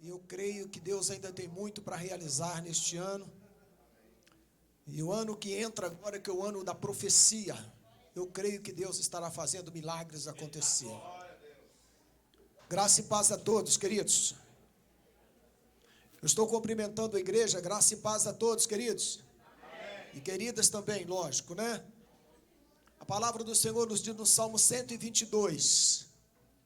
eu creio que Deus ainda tem muito para realizar neste ano. E o ano que entra agora, que é o ano da profecia, eu creio que Deus estará fazendo milagres acontecer. Graça e paz a todos, queridos. Eu estou cumprimentando a igreja, graça e paz a todos, queridos. E queridas também, lógico, né? A palavra do Senhor nos diz no Salmo 122.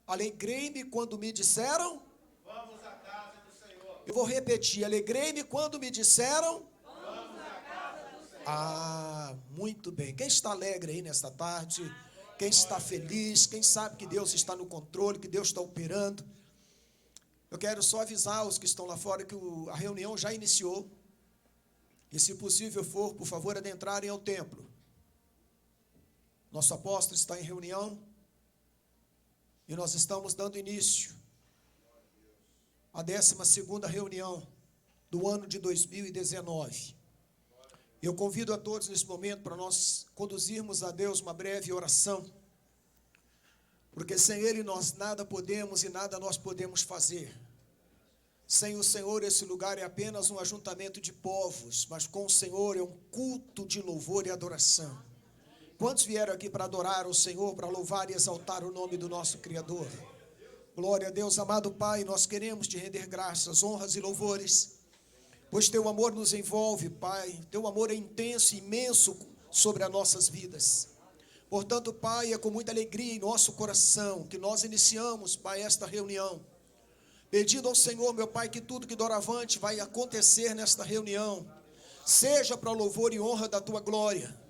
Alegrei-me quando me disseram, vamos à casa do Senhor. Eu vou repetir, alegrei-me quando me disseram, vamos à casa do Senhor. Ah, muito bem. Quem está alegre aí nesta tarde? Quem está feliz? Quem sabe que Deus está no controle, que Deus está operando? Eu quero só avisar os que estão lá fora que a reunião já iniciou. E se possível for, por favor, adentrarem ao templo. Nosso apóstolo está em reunião. E nós estamos dando início à 12ª reunião do ano de 2019. Eu convido a todos nesse momento para nós conduzirmos a Deus uma breve oração, porque sem Ele nós nada podemos e nada nós podemos fazer. Sem o Senhor esse lugar é apenas um ajuntamento de povos, mas com o Senhor é um culto de louvor e adoração. Quantos vieram aqui para adorar o Senhor, para louvar e exaltar o nome do nosso Criador? Glória a Deus, amado Pai, nós queremos te render graças, honras e louvores, pois teu amor nos envolve, Pai, teu amor é intenso e imenso sobre as nossas vidas. Portanto, Pai, é com muita alegria em nosso coração que nós iniciamos, Pai, esta reunião, pedindo ao Senhor, meu Pai, que tudo que doravante vai acontecer nesta reunião, seja para louvor e honra da tua glória.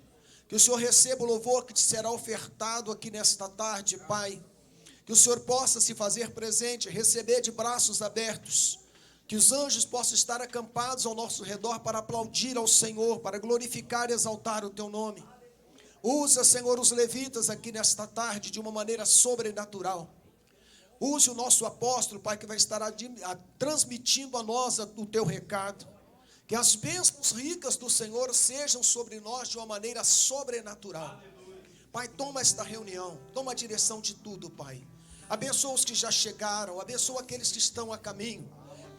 Que o Senhor receba o louvor que te será ofertado aqui nesta tarde, Pai. Que o Senhor possa se fazer presente, receber de braços abertos. Que os anjos possam estar acampados ao nosso redor para aplaudir ao Senhor, para glorificar e exaltar o teu nome. Usa, Senhor, os levitas aqui nesta tarde de uma maneira sobrenatural. Use o nosso apóstolo, Pai, que vai estar transmitindo a nós o teu recado. Que as bênçãos ricas do Senhor sejam sobre nós de uma maneira sobrenatural. Pai, toma esta reunião, toma a direção de tudo, Pai. Abençoa os que já chegaram, abençoa aqueles que estão a caminho.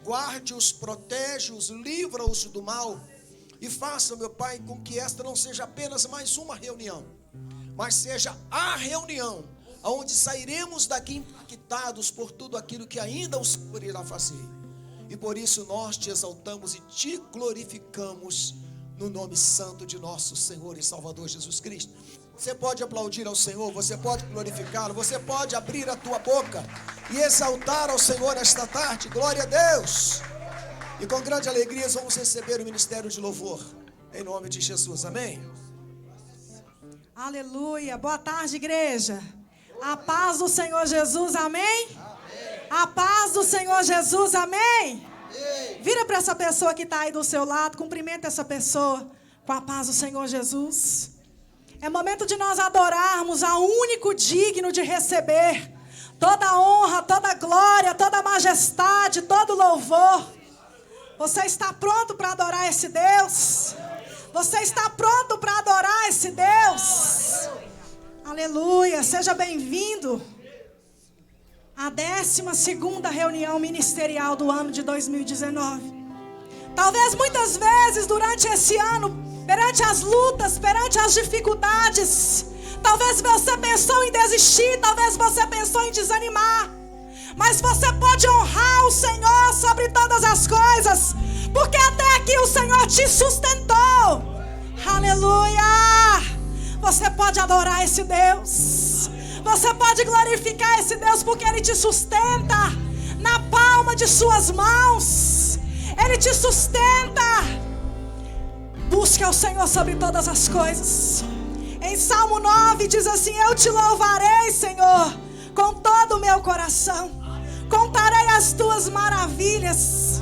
Guarde-os, protege-os, livra-os do mal. E faça, meu Pai, com que esta não seja apenas mais uma reunião, mas seja a reunião, onde sairemos daqui impactados por tudo aquilo que ainda o Senhor irá fazer. E por isso nós te exaltamos e te glorificamos no nome santo de nosso Senhor e Salvador Jesus Cristo. Você pode aplaudir ao Senhor, você pode glorificá-lo, você pode abrir a tua boca e exaltar ao Senhor esta tarde. Glória a Deus! E com grande alegria vamos receber o ministério de louvor, em nome de Jesus, amém? Aleluia, boa tarde, igreja. A paz do Senhor Jesus, amém? A paz do Senhor Jesus, amém? Vira para essa pessoa que está aí do seu lado, cumprimenta essa pessoa com a paz do Senhor Jesus. É momento de nós adorarmos ao único digno de receber toda a honra, toda a glória, toda a majestade, todo o louvor. Você está pronto para adorar esse Deus? Você está pronto para adorar esse Deus? Aleluia, seja bem-vindo à 12ª reunião ministerial do ano de 2019. Talvez muitas vezes durante esse ano, perante as lutas, perante as dificuldades, talvez você pensou em desistir, talvez você pensou em desanimar, mas você pode honrar o Senhor sobre todas as coisas, porque até aqui o Senhor te sustentou. Aleluia! Você pode adorar esse Deus. Você pode glorificar esse Deus porque Ele te sustenta na palma de suas mãos. Ele te sustenta. Busque ao Senhor sobre todas as coisas. Em Salmo 9 diz assim: eu te louvarei, Senhor, com todo o meu coração. Contarei as tuas maravilhas.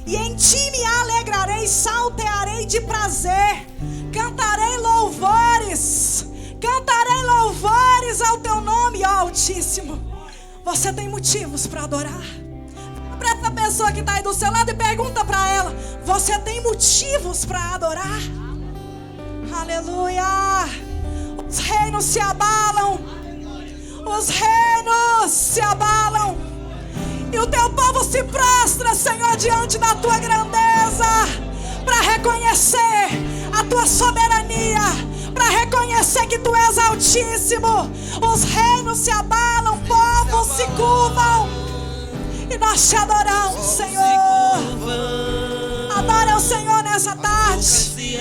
E em ti me alegrarei, saltearei de prazer. Cantarei louvores. Cantarei louvores ao teu nome, ó Altíssimo. Você tem motivos para adorar. Para essa pessoa que está aí do seu lado e pergunta para ela: você tem motivos para adorar? Aleluia. Os reinos se abalam. Os reinos se abalam. E o teu povo se prostra, Senhor, diante da tua grandeza, para reconhecer a tua soberania, para reconhecer que tu és altíssimo. Os reinos se abalam, povos se curvam, e nós te adoramos, Senhor. Adore ao Senhor nessa tarde.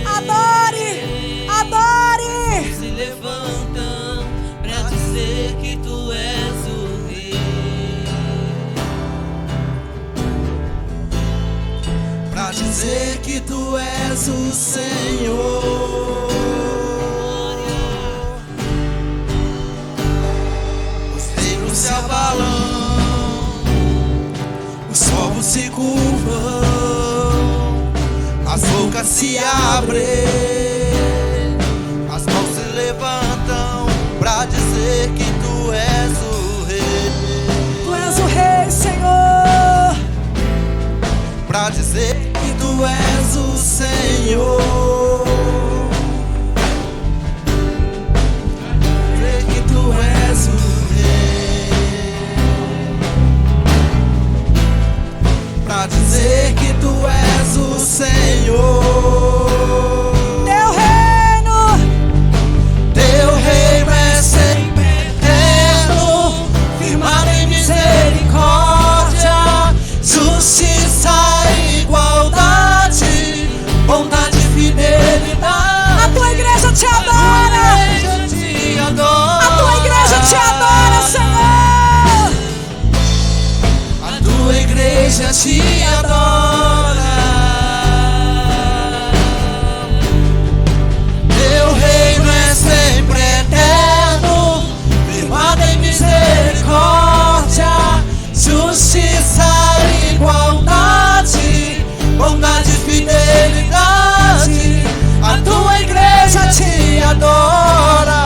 Adore, adore. Se levantam pra dizer que tu és o Rei, pra dizer que tu és o Senhor. Os reinos se abalam, os povos se curvam, as bocas se abrem, as mãos se levantam pra dizer que tu és o Rei. Tu és o Rei, Senhor. Pra dizer que tu és o Senhor. Dizer que tu és o Rei. Pra dizer que tu és o Senhor. Teu reino é sempre eterno, firmado em misericórdia, justiça, igualdade, bondade e fidelidade. A tua igreja te adora. A tua igreja te adora, Senhor. A tua igreja te adora. Teu reino é sempre eterno, firmado em misericórdia, justiça, igualdade, bondade e fidelidade. A tua igreja te adora.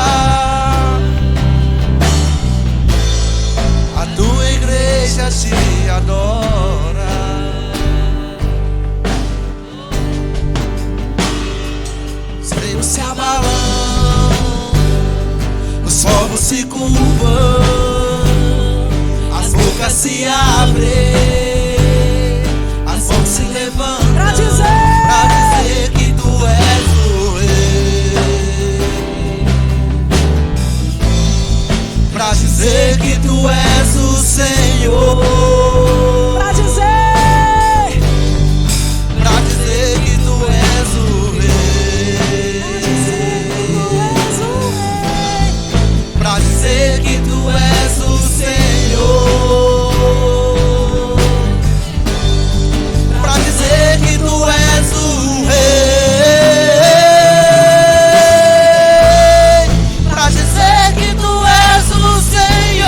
A tua igreja te adora. Os reinos se abalam, os povos se curvam, as bocas se abrem, as mãos se levantam Pra dizer que tu és o Rei. Pra dizer que tu és o Senhor. Pra dizer Que tu és o Rei. Pra dizer que tu és o Senhor. Pra dizer que tu és o Rei. Pra dizer que tu és o Senhor.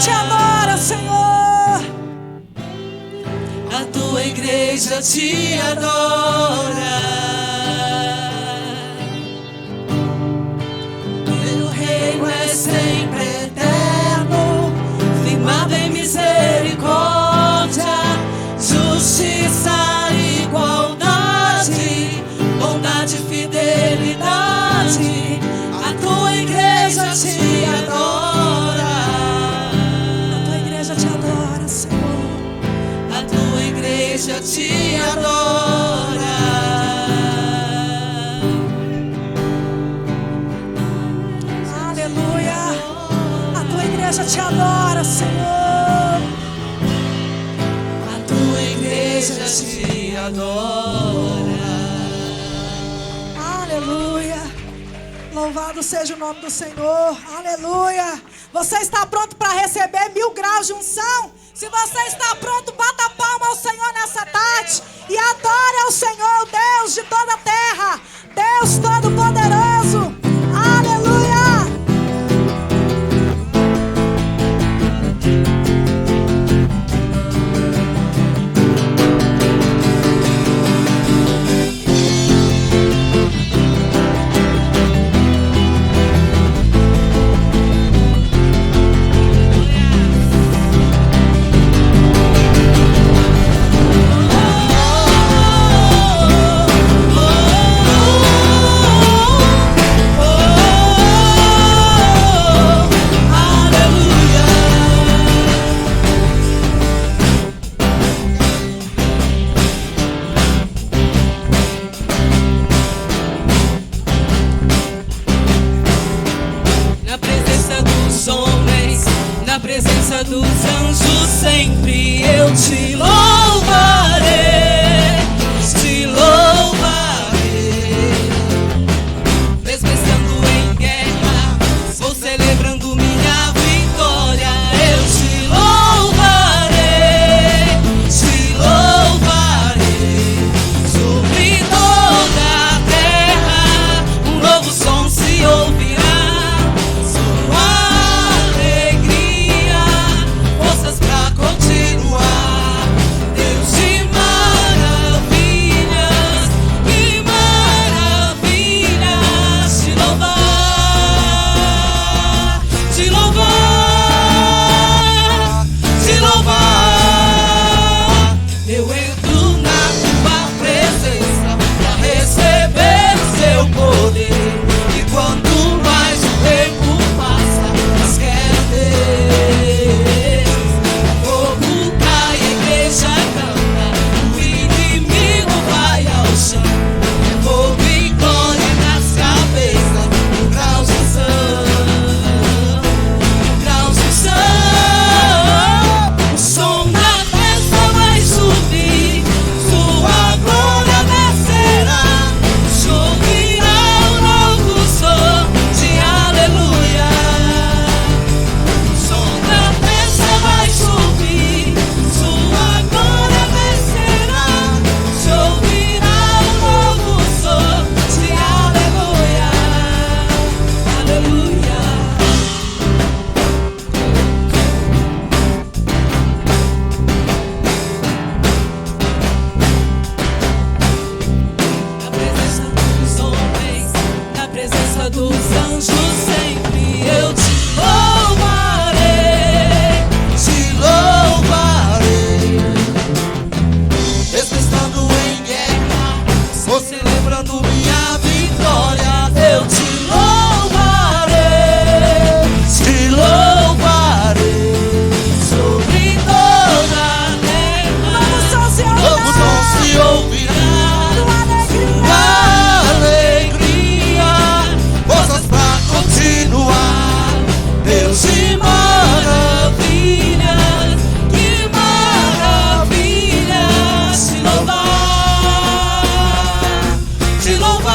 te adora, Senhor. A tua igreja te adora. Teu reino é sempre eterno, firmado em misericórdia, justiça, igualdade, bondade, fidelidade. A tua igreja te adora. A tua igreja te adora, Senhor. A tua igreja te adora. Aleluia. A tua igreja te adora, Senhor. A tua igreja te adora. Aleluia. Louvado seja o nome do Senhor. Aleluia. Você está pronto para receber 1000 graus de unção? Se você está pronto, bata a palma ao Senhor nessa tarde e adore ao Senhor, o Deus de toda a terra, Deus Todo-Poderoso. Aleluia. Na presença dos homens, na presença dos anjos, sempre eu te louvarei, te louvarei. Mesmo estando em guerra, vou celebrando minha vitória. Eu te louvarei, te louvarei. Sobre toda a terra, um novo som se ouvirá. Te louvar.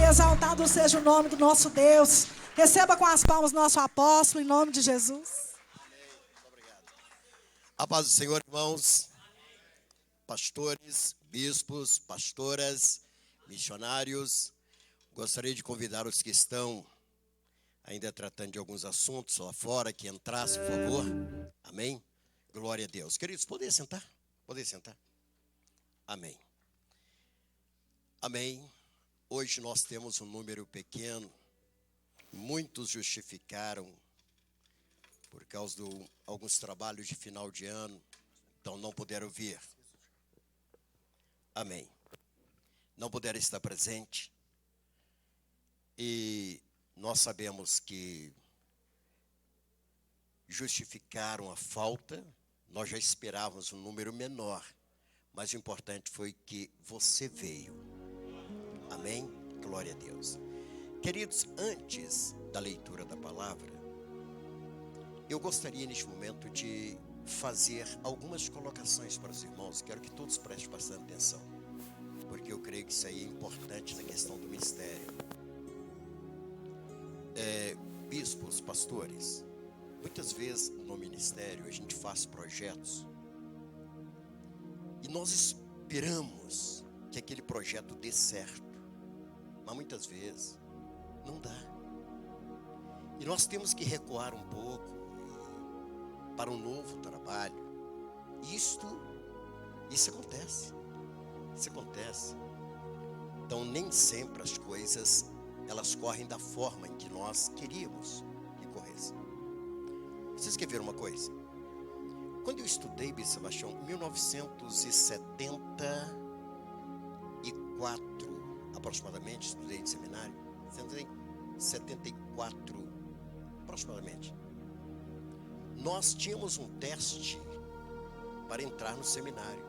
Exaltado seja o nome do nosso Deus. Receba com as palmas nosso apóstolo, em nome de Jesus. A paz do Senhor, irmãos, pastores, bispos, pastoras, missionários. Gostaria de convidar os que estão ainda tratando de alguns assuntos lá fora, que entrassem, por favor. Amém? Glória a Deus. Queridos, podem sentar? Podem sentar? Amém. Amém. Hoje nós temos um número pequeno. Muitos justificaram por causa de alguns trabalhos de final de ano, então não puderam vir. Amém. Não puderam estar presente. E nós sabemos que justificaram a falta. Nós já esperávamos um número menor, mas o importante foi que você veio. Amém? Glória a Deus. Queridos, antes da leitura da palavra, eu gostaria neste momento de fazer algumas colocações para os irmãos. Quero que todos prestem bastante atenção, porque eu creio que isso aí é importante na questão do mistério. Bispos, pastores, muitas vezes no ministério a gente faz projetos e nós esperamos que aquele projeto dê certo, mas muitas vezes não dá. E nós temos que recuar um pouco para um novo trabalho. Isso acontece. Isso acontece. Então nem sempre as coisas elas correm da forma em que nós queríamos que corressem. Vocês querem ver uma coisa? Quando eu estudei, Bispo Sebastião, em 1974, aproximadamente, estudei de seminário, 74, aproximadamente. Nós tínhamos um teste para entrar no seminário.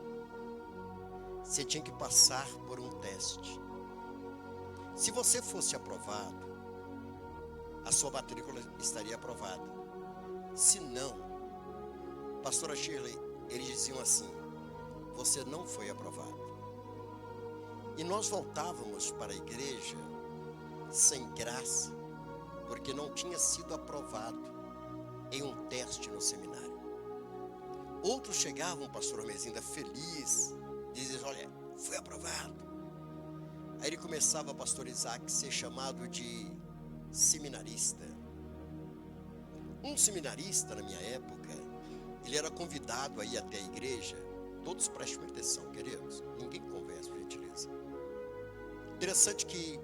Você tinha que passar por um teste. Se você fosse aprovado, a sua matrícula estaria aprovada. Se não, pastora Shirley, eles diziam assim: você não foi aprovado. E nós voltávamos para a igreja sem graça, porque não tinha sido aprovado em um teste no seminário. Outros chegavam, pastor Mezinda, feliz, diziam: olha, fui aprovado. Aí ele começava, pastor Isaac, a ser chamado de seminarista. Um seminarista, na minha época, ele era convidado a ir até a igreja. Todos prestem atenção, queridos. Ninguém conversa, por gentileza. Interessante que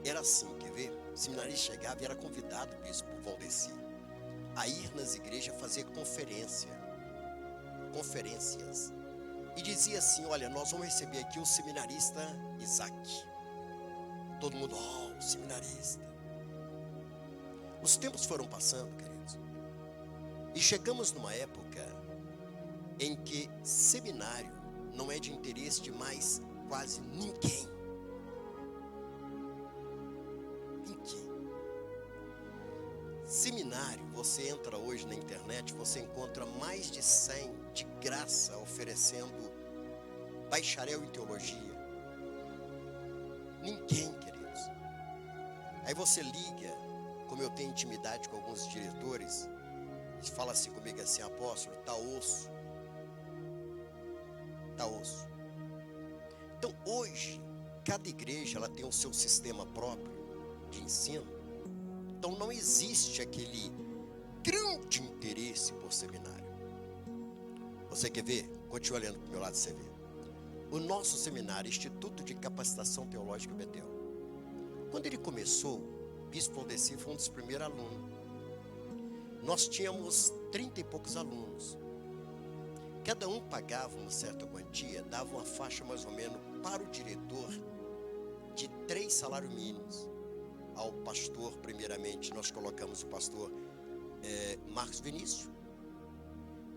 era assim, quer ver? O seminarista chegava e era convidado, o bispo Valdeci, a ir nas igrejas fazer conferências. E dizia assim: olha, nós vamos receber aqui o seminarista Isaac. Todo mundo, o seminarista. Os tempos foram passando, queridos, e chegamos numa época em que seminário não é de interesse de mais quase ninguém. Seminário, você entra hoje na internet, você encontra mais de 100 de graça oferecendo bacharel em teologia. Ninguém, queridos. Aí você liga, como eu tenho intimidade com alguns diretores, e fala assim comigo assim: apóstolo, tá osso. Então hoje, cada igreja ela tem o seu sistema próprio de ensino. Então não existe aquele grande interesse por seminário. Você quer ver? Continua olhando para o meu lado, você vê. O nosso seminário, Instituto de Capacitação Teológica Betel, quando ele começou, o Bispo Valdeci foi um dos primeiros alunos. Nós tínhamos 30 e poucos alunos. Cada um pagava uma certa quantia, dava uma faixa mais ou menos para o diretor de 3 salários mínimos. Ao pastor, primeiramente, nós colocamos o pastor Marcos Vinícius.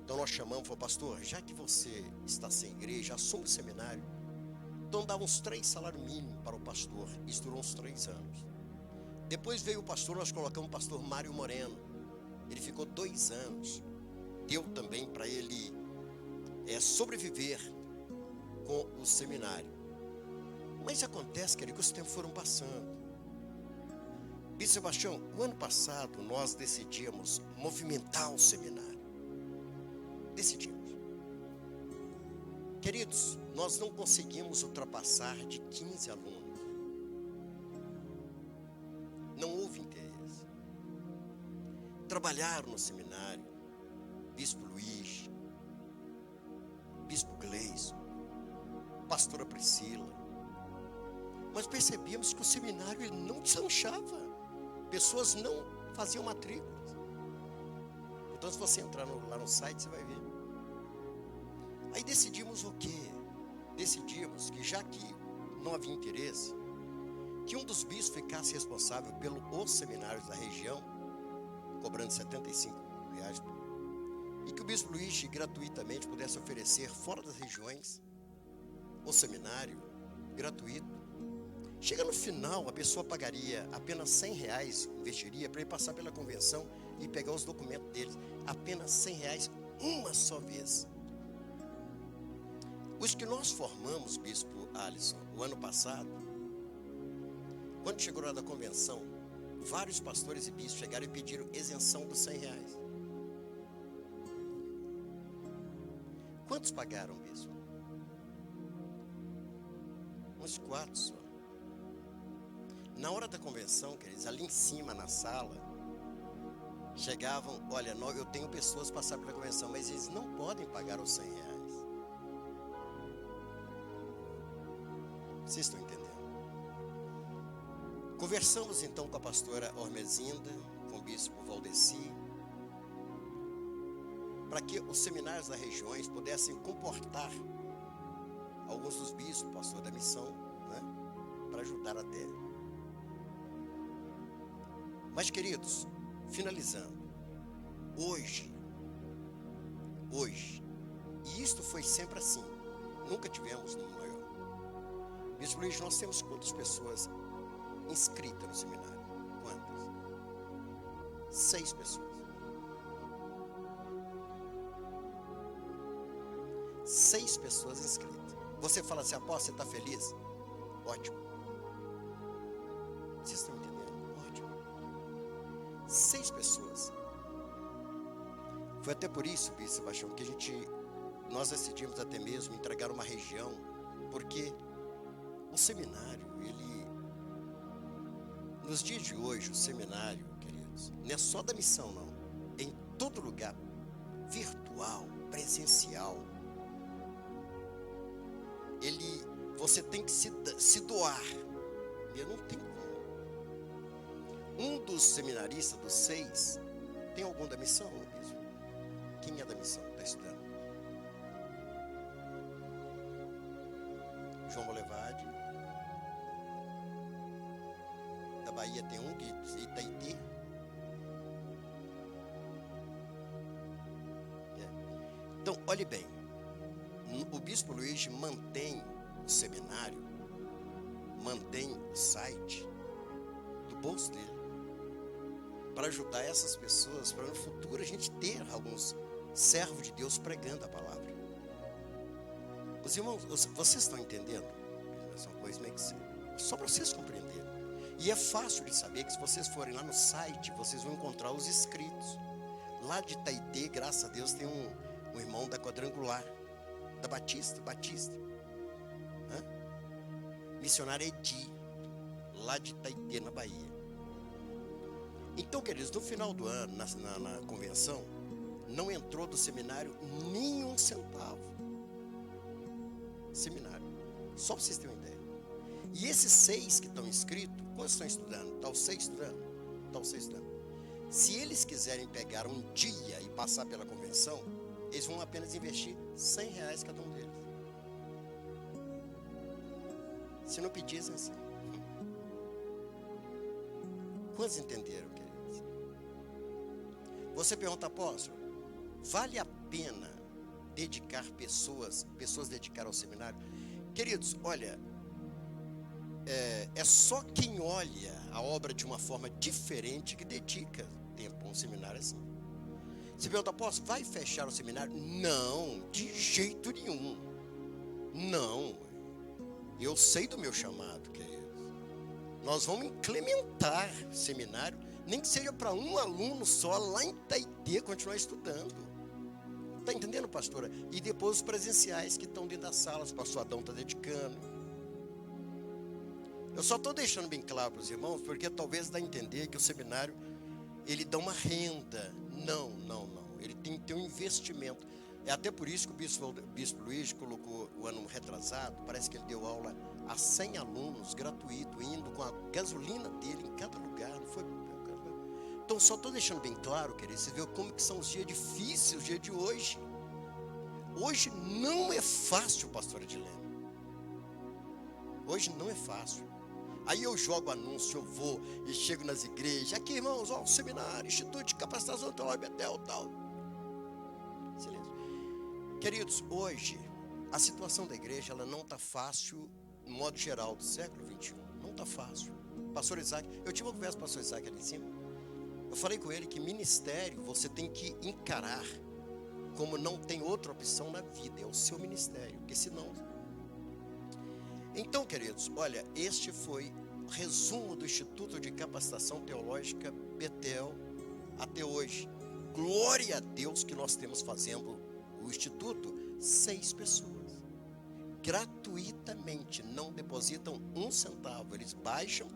Então nós chamamos, falou: pastor, já que você está sem igreja, assume o seminário. Então dava uns 3 salários mínimos para o pastor. Isso durou uns 3 anos. Depois veio o pastor, nós colocamos o pastor Mário Moreno. Ele ficou 2 anos. Deu também para ele sobreviver com o seminário. Mas acontece, querido, que os tempos foram passando. Bispo Sebastião, o ano passado nós decidimos movimentar o seminário. Decidimos. Queridos, nós não conseguimos ultrapassar de 15 alunos. Não houve interesse. Trabalharam no seminário Bispo Luiz, Bispo Gleison, Pastora Priscila. Mas percebíamos que o seminário ele não deslanchava. Pessoas não faziam matrículas. Então, se você entrar lá no site, você vai ver. Aí decidimos o quê? Decidimos que, já que não havia interesse, que um dos bispos ficasse responsável pelos seminários da região, cobrando R$75, e que o Bispo Luiz gratuitamente pudesse oferecer fora das regiões o seminário gratuito. Chega no final, a pessoa pagaria apenas R$100, investiria para ele passar pela convenção e pegar os documentos deles. Apenas R$100, uma só vez. Os que nós formamos, Bispo Alisson, o ano passado, quando chegou lá da convenção, vários pastores e bispos chegaram e pediram isenção dos R$100. Quantos pagaram, bispo? Uns 4 só. Na hora da convenção, queridos, ali em cima na sala, chegavam, olha, eu tenho pessoas que passaram pela convenção, mas eles não podem pagar os R$100. Vocês estão entendendo? Conversamos então com a pastora Ormezinda, com o bispo Valdeci, para que os seminários das regiões pudessem comportar alguns dos bispos, pastor da missão, né, para ajudar até. Mas, queridos, finalizando, hoje, e isto foi sempre assim, nunca tivemos no maior. Bispo Luiz, nós temos quantas pessoas inscritas no seminário? Quantas? 6 pessoas. 6 pessoas inscritas. Você fala assim, apóstolo, você está feliz? Ótimo. Vocês estão entendendo? Ótimo. 6 pessoas. Foi até por isso, Bispo Sebastião, que nós decidimos até mesmo entregar uma região, porque o seminário, nos dias de hoje, o seminário, queridos, não é só da missão, não. Em todo lugar, virtual, presencial, você tem que se doar. Eu não tenho como. Um dos seminaristas, dos 6, tem algum da missão, bispo? Quem é da missão? Está estudando? João Molevade. Da Bahia tem um, de Itaitê. Então, olhe bem. O Bispo Luiz mantém o seminário, mantém o site do bolso dele, para ajudar essas pessoas, para no futuro a gente ter alguns servos de Deus pregando a palavra. Os irmãos, vocês estão entendendo? Essa coisa meio que só para vocês compreenderem. E é fácil de saber que se vocês forem lá no site, vocês vão encontrar os inscritos. Lá de Itaitê, graças a Deus, tem um irmão da Quadrangular, da Batista. Missionário Edi, lá de Itaitê, na Bahia. Então, queridos, no final do ano, na convenção, não entrou do seminário nem um centavo. Seminário. Só para vocês terem uma ideia. E esses 6 que estão inscritos, quantos estão estudando? Está os 6 estudando? Está os 6 estudando. Se eles quiserem pegar um dia e passar pela convenção, eles vão apenas investir R$100 cada um deles. Se não pedissem assim. Quantos entenderam, queridos? Você pergunta, apóstolo, vale a pena dedicar pessoas dedicar ao seminário? Queridos, olha, é só quem olha a obra de uma forma diferente que dedica tempo a um seminário assim. Você pergunta, apóstolo, vai fechar o seminário? Não, de jeito nenhum. Não. Eu sei do meu chamado, queridos. Nós vamos implementar seminário, nem que seja para um aluno só, lá em Taitê, continuar estudando. Está entendendo, pastora? E depois os presenciais que estão dentro das salas, o pastor Adão está dedicando. Eu só estou deixando bem claro para os irmãos, porque talvez dá a entender que o seminário, ele dá uma renda. Não. Ele tem que ter um investimento. É até por isso que o bispo Luiz colocou o ano retrasado, parece que ele deu aula a 100 alunos, gratuito, indo com a gasolina dele em cada lugar. Não foi? Então só estou deixando bem claro, querido, você vê como que são os dias difíceis, os dias de hoje. Hoje não é fácil, pastora Edilene. Hoje não é fácil. Aí eu jogo anúncio, eu vou e chego nas igrejas. Aqui, irmãos, ó, o seminário, Instituto de Capacitação Teológica Betel, tal. Silêncio. Queridos, hoje, a situação da igreja, ela não está fácil, no modo geral, do século 21. Não está fácil. Pastor Isaac, eu tive uma conversa com o pastor Isaac ali em cima. Eu falei com ele que ministério você tem que encarar como não tem outra opção na vida, é o seu ministério, porque senão... Então, queridos, olha, este foi o resumo do Instituto de Capacitação Teológica Betel até hoje. Glória a Deus que nós temos fazendo o Instituto 6 pessoas. Gratuitamente, não depositam um centavo. Eles baixam,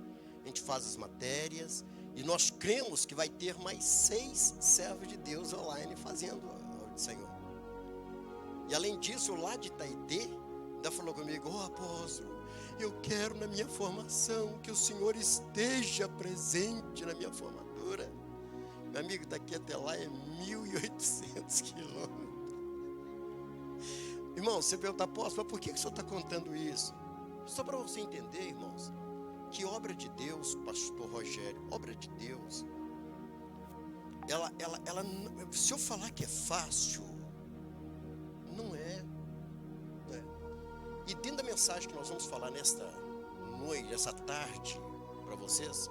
a gente faz as matérias e nós cremos que vai ter mais 6 servos de Deus online fazendo a obra do Senhor. E além disso, lá de Taitê, ainda falou comigo: ó, apóstolo, eu quero na minha formação que o Senhor esteja presente na minha formatura. Meu amigo, daqui até lá é 1.800 quilômetros. Irmão, você pergunta: apóstolo, mas por que o senhor está contando isso? Só para você entender, irmãos, que obra de Deus, pastor Rogério, obra de Deus, ela, se eu falar que é fácil, não é. E dentro da mensagem que nós vamos falar nesta noite, essa tarde, para vocês,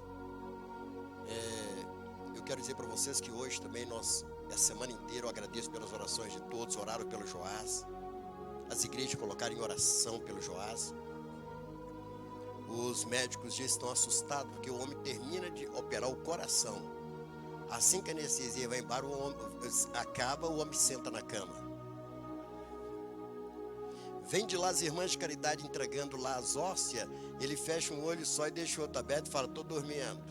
eu quero dizer para vocês que hoje também nós, essa semana inteira, eu agradeço pelas orações de todos, oraram pelo Joás, as igrejas colocaram em oração pelo Joás. Os médicos já estão assustados, porque o homem termina de operar o coração. Assim que a anestesia vai embora, o homem acaba, o homem senta na cama. Vem de lá as irmãs de caridade entregando lá as ósseas, ele fecha um olho só e deixa o outro aberto e fala: estou dormindo.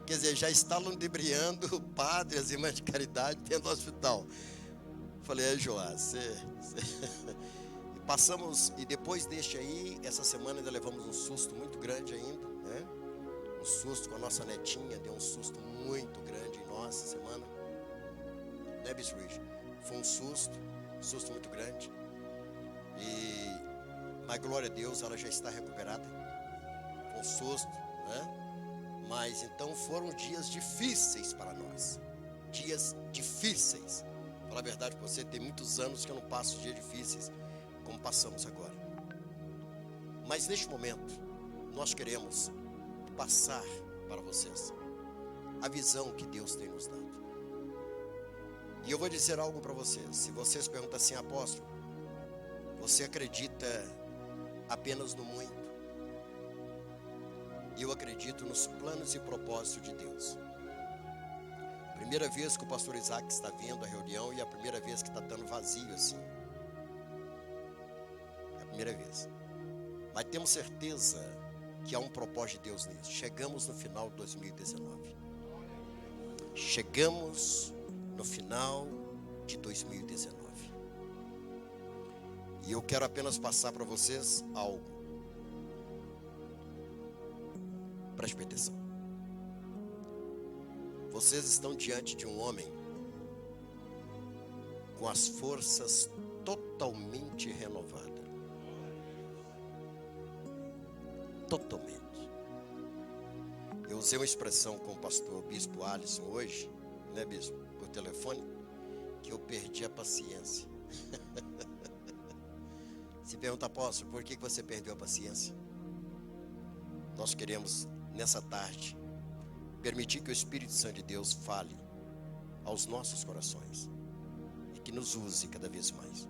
Quer dizer, já está ludibriando o padre, as irmãs de caridade dentro do hospital. Falei: Joás, E passamos, e depois deste aí, essa semana ainda levamos um susto muito grande ainda, né? Um susto com a nossa netinha, deu um susto muito grande em nós essa semana. Né, Bispo Luiz? Foi um susto muito grande. Mas glória a Deus, ela já está recuperada. Com susto, né? Mas então foram dias difíceis para nós. Dias difíceis. Falar a verdade para você, tem muitos anos que eu não passo dias difíceis como passamos agora. Mas neste momento, nós queremos passar para vocês a visão que Deus tem nos dado. E eu vou dizer algo para vocês. Se vocês perguntam assim: apóstolo, você acredita apenas no muito? Eu acredito nos planos e propósitos de Deus. Primeira vez que o pastor Isaac está vendo a reunião e a primeira vez que está dando vazio assim. É a primeira vez. Mas temos certeza que há um propósito de Deus nisso. Chegamos no final de 2019. Chegamos no final de 2019. E eu quero apenas passar para vocês algo. Preste atenção. Vocês estão diante de um homem com as forças totalmente renovadas. Totalmente. Eu usei uma expressão com o pastor Bispo Alisson hoje, né, Bispo, por telefone, que eu perdi a paciência. Se pergunta: apóstolo, por que você perdeu a paciência? Nós queremos, nessa tarde, permitir que o Espírito Santo de Deus fale aos nossos corações e que nos use cada vez mais.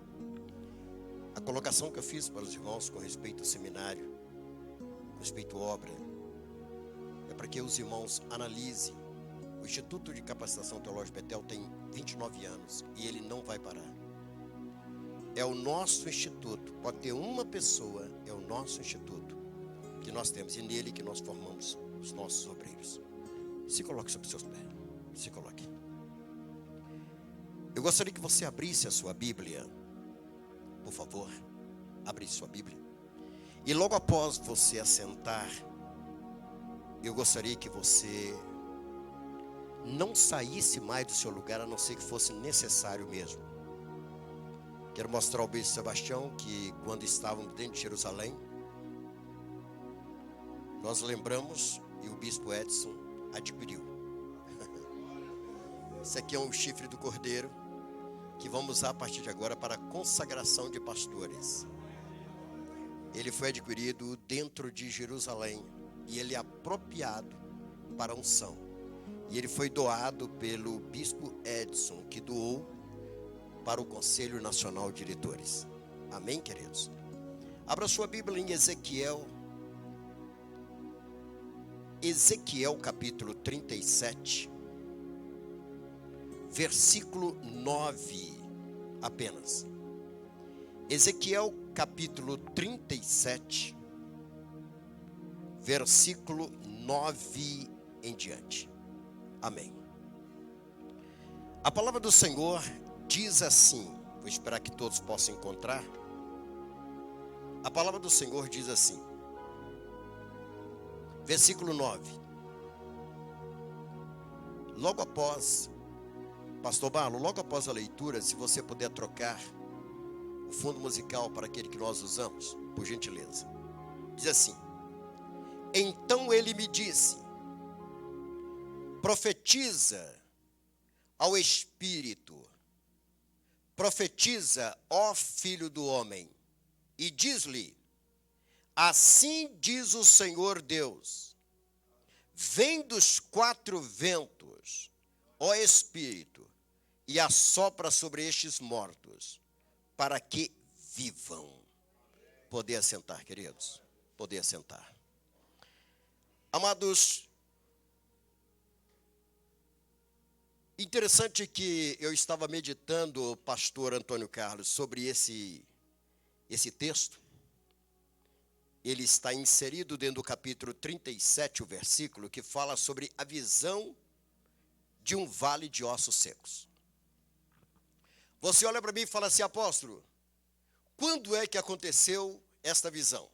colocação que eu fiz para os irmãos com respeito ao seminário, com respeito à obra, é para que os irmãos analisem. O Instituto de Capacitação Teológica Betel tem 29 anos e ele não vai parar. É o nosso instituto, pode ter uma pessoa, é o nosso instituto que nós temos e nele que nós formamos os nossos obreiros. Se coloque sobre os seus pés, se coloque. Eu gostaria que você abrisse a sua Bíblia, por favor, abrisse sua Bíblia. E logo após você assentar, eu gostaria que você não saísse mais do seu lugar, a não ser que fosse necessário mesmo. Quero mostrar ao bispo Sebastião que quando estávamos dentro de Jerusalém, nós lembramos e o bispo Edson adquiriu. Esse aqui é um chifre do cordeiro que vamos usar a partir de agora para a consagração de pastores. Ele foi adquirido dentro de Jerusalém e ele é apropriado para a unção. E ele foi doado pelo bispo Edson, que doou para o Conselho Nacional de Diretores. Amém, queridos? Abra sua Bíblia em Ezequiel capítulo 37, versículo 9 apenas. Ezequiel capítulo 37, versículo 9 em diante. Amém. A palavra do Senhor diz assim, vou esperar que todos possam encontrar. A palavra do Senhor diz assim, versículo 9. Logo após, pastor Barlo, logo após a leitura, se você puder trocar o fundo musical para aquele que nós usamos, por gentileza. Diz assim: então ele me disse, profetiza ao Espírito, profetiza, ó filho do homem, e diz-lhe, assim diz o Senhor Deus, vem dos 4 ventos, ó Espírito, e assopra sobre estes mortos, para que vivam. Poder assentar, queridos, poder assentar. Amados, interessante que eu estava meditando, pastor Antônio Carlos, sobre esse texto. Ele está inserido dentro do capítulo 37, o versículo, que fala sobre a visão de um vale de ossos secos. Você olha para mim e fala assim, apóstolo, quando é que aconteceu esta visão?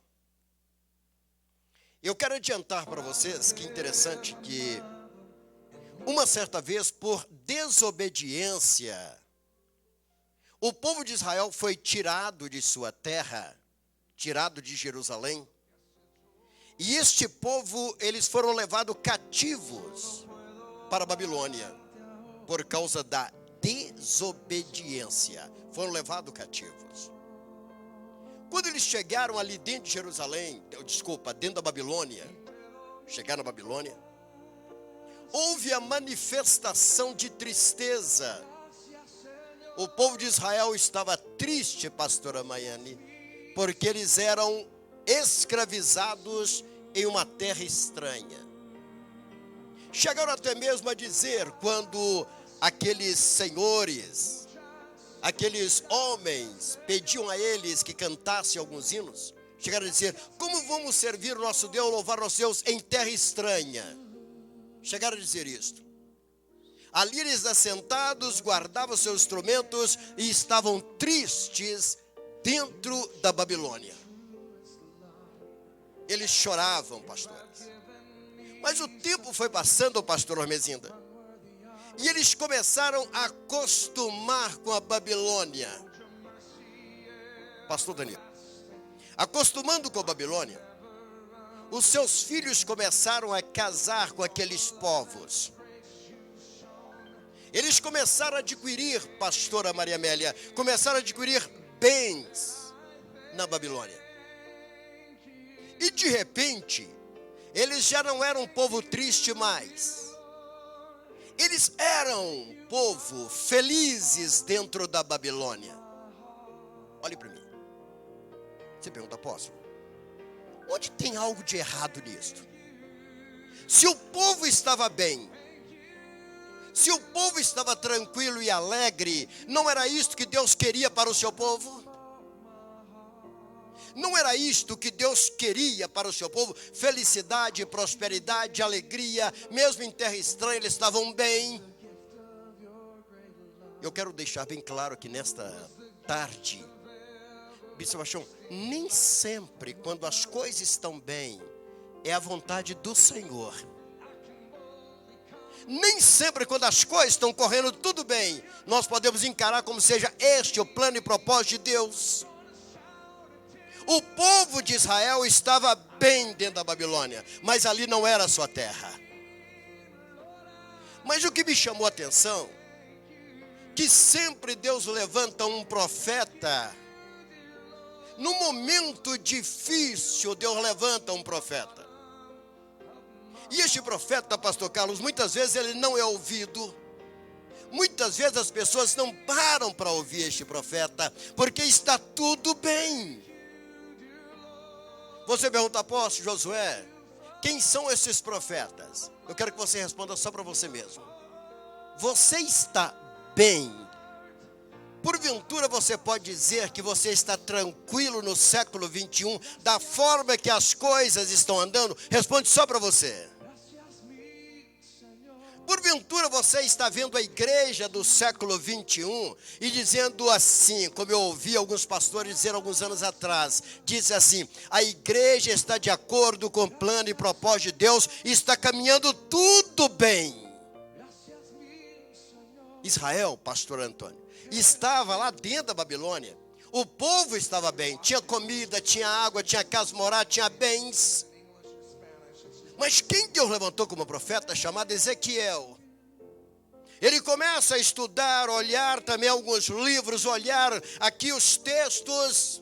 Eu quero adiantar para vocês que interessante que uma certa vez, por desobediência, o povo de Israel foi tirado de sua terra, tirado de Jerusalém, e este povo, eles foram levados cativos para a Babilônia, por causa da desobediência, foram levados cativos. Quando eles chegaram ali dentro de Jerusalém, dentro da Babilônia, chegaram na Babilônia, houve a manifestação de tristeza. O povo de Israel estava triste, pastora Maiane, porque eles eram escravizados em uma terra estranha. Chegaram até mesmo a dizer, quando aqueles senhores, aqueles homens pediam a eles que cantassem alguns hinos, chegaram a dizer, como vamos servir o nosso Deus, louvar nosso Deus em terra estranha? Chegaram a dizer isto. Ali eles assentados, guardavam seus instrumentos e estavam tristes dentro da Babilônia. Eles choravam, pastores. Mas o tempo foi passando, pastor Ormezinda, e eles começaram a acostumar com a Babilônia. Pastor Daniel, acostumando com a Babilônia, os seus filhos começaram a casar com aqueles povos. Eles começaram a adquirir, pastora Maria Amélia, começaram a adquirir bens na Babilônia. E de repente, eles já não eram um povo triste mais. Eles eram um povo felizes dentro da Babilônia. Olhe para mim. Você pergunta, apóstolo, onde tem algo de errado nisto? Se o povo estava bem, se o povo estava tranquilo e alegre, não era isto que Deus queria para o seu povo? Não era isto que Deus queria para o seu povo? Felicidade, prosperidade, alegria, mesmo em terra estranha eles estavam bem. Eu quero deixar bem claro que nesta tarde, Bispo Sebastião, nem sempre quando as coisas estão bem, é a vontade do Senhor. Nem sempre quando as coisas estão correndo tudo bem, nós podemos encarar como seja este o plano e propósito de Deus. O povo de Israel estava bem dentro da Babilônia, mas ali não era a sua terra. Mas o que me chamou a atenção, que sempre Deus levanta um profeta. No momento difícil, Deus levanta um profeta. E este profeta, pastor Carlos, muitas vezes ele não é ouvido. Muitas vezes as pessoas não param para ouvir este profeta, porque está tudo bem. Você pergunta, apóstolo Josué, quem são esses profetas? Eu quero que você responda só para você mesmo. Você está bem? Porventura você pode dizer que você está tranquilo no século 21, da forma que as coisas estão andando? Responde só para você. Porventura você está vendo a igreja do século 21 e dizendo assim, como eu ouvi alguns pastores dizer alguns anos atrás, diz assim, a igreja está de acordo com o plano e propósito de Deus, e está caminhando tudo bem. Israel, pastor Antônio, estava lá dentro da Babilônia, o povo estava bem, tinha comida, tinha água, tinha casa morar, tinha bens. Mas quem Deus levantou como profeta, chamado Ezequiel, ele começa a estudar, olhar também alguns livros, olhar aqui os textos,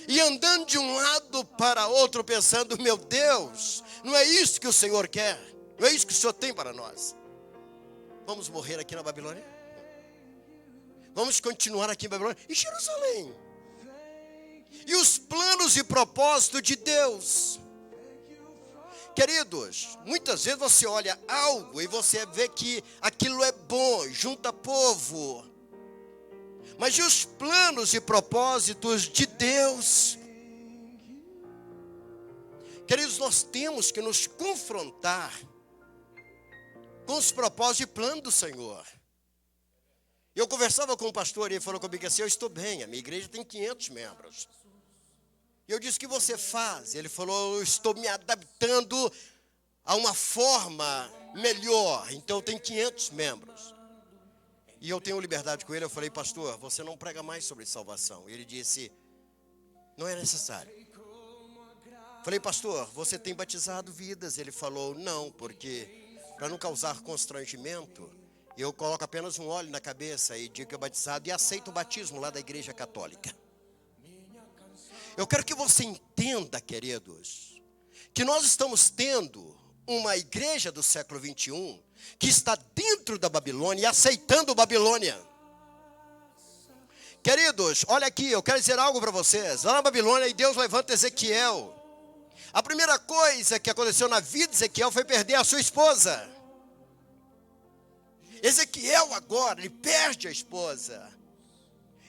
e andando de um lado para outro, pensando, meu Deus, não é isso que o Senhor quer, não é isso que o Senhor tem para nós. Vamos morrer aqui na Babilônia? Vamos continuar aqui em Babilônia? E Jerusalém? E os planos e propósitos de Deus? Queridos, muitas vezes você olha algo e você vê que aquilo é bom, junta povo. Mas e os planos e propósitos de Deus? Queridos, nós temos que nos confrontar com os propósitos e planos do Senhor. Eu conversava com um pastor e ele falou comigo assim, eu estou bem, a minha igreja tem 500 membros. E eu disse, o que você faz? Ele falou, eu estou me adaptando a uma forma melhor, então eu tenho 500 membros. E eu tenho liberdade com ele, eu falei, pastor, você não prega mais sobre salvação. E ele disse, não é necessário. Falei, pastor, você tem batizado vidas? Ele falou, não, porque para não causar constrangimento, eu coloco apenas um óleo na cabeça e digo que é batizado e aceito o batismo lá da igreja católica. Eu quero que você entenda, queridos, que nós estamos tendo uma igreja do século 21 que está dentro da Babilônia e aceitando Babilônia. Queridos, olha aqui, eu quero dizer algo para vocês. Lá na Babilônia, Deus levanta Ezequiel. A primeira coisa que aconteceu na vida de Ezequiel foi perder a sua esposa. Ezequiel agora, ele perde a esposa.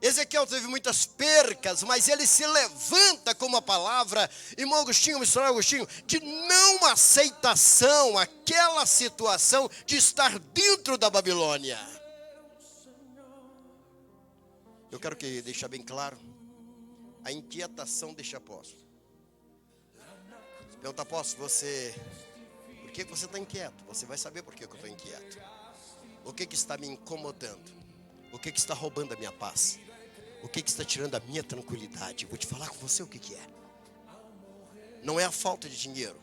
Ezequiel teve muitas percas, mas ele se levanta com uma palavra, irmão Agostinho, missionário Agostinho, de não aceitação àquela situação de estar dentro da Babilônia. Eu quero que deixar bem claro a inquietação deste apóstolo. Pergunta, apóstolo, por que você está inquieto? Você vai saber por que eu estou inquieto. O que está me incomodando? O que está roubando a minha paz? O que está tirando a minha tranquilidade? Vou te falar com você o que é. Não é a falta de dinheiro.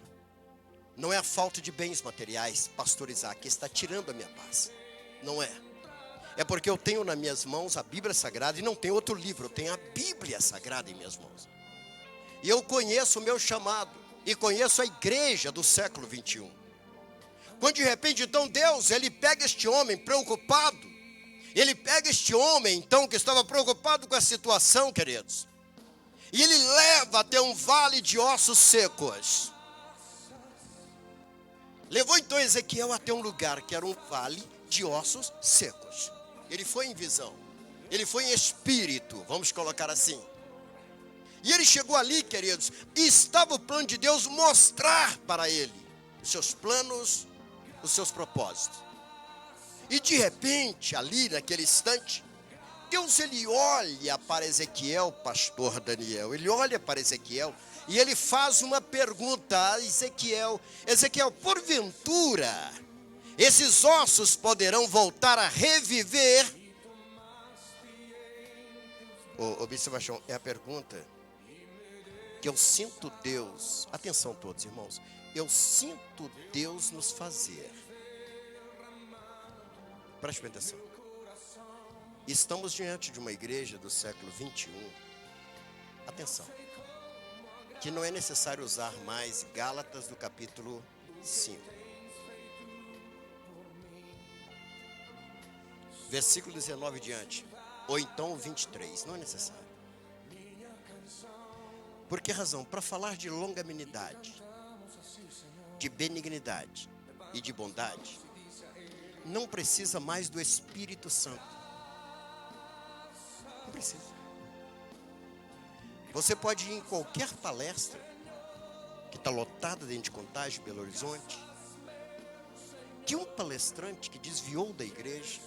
Não é a falta de bens materiais, pastor Isaac, que está tirando a minha paz. Não é. É porque eu tenho nas minhas mãos a Bíblia Sagrada e não tenho outro livro. Eu tenho a Bíblia Sagrada em minhas mãos. E eu conheço o meu chamado. E conheço a igreja do século 21. Quando de repente, então, Deus, ele pega este homem preocupado. Ele pega este homem, então, que estava preocupado com a situação, queridos. E ele leva até um vale de ossos secos. Levou então Ezequiel até um lugar que era um vale de ossos secos. Ele foi em visão. Ele foi em espírito, vamos colocar assim. E ele chegou ali, queridos, e estava o plano de Deus mostrar para ele os seus planos, os seus propósitos. E de repente, ali naquele instante, Deus ele olha para Ezequiel, pastor Daniel, ele olha para Ezequiel e ele faz uma pergunta a Ezequiel. Ezequiel, porventura, esses ossos poderão voltar a reviver? Ô Bispo Sebastião, é a pergunta que eu sinto Deus, atenção todos irmãos, eu sinto Deus nos fazer. Preste atenção. Estamos diante de uma igreja do século 21. Atenção. Que não é necessário usar mais Gálatas do capítulo 5. Versículo 19 diante. Ou então o 23. Não é necessário. Por que razão? Para falar de longanimidade, de benignidade e de bondade, não precisa mais do Espírito Santo. Não precisa. Você pode ir em qualquer palestra que está lotada dentro de Contagem, Belo Horizonte, que um palestrante que desviou da igreja,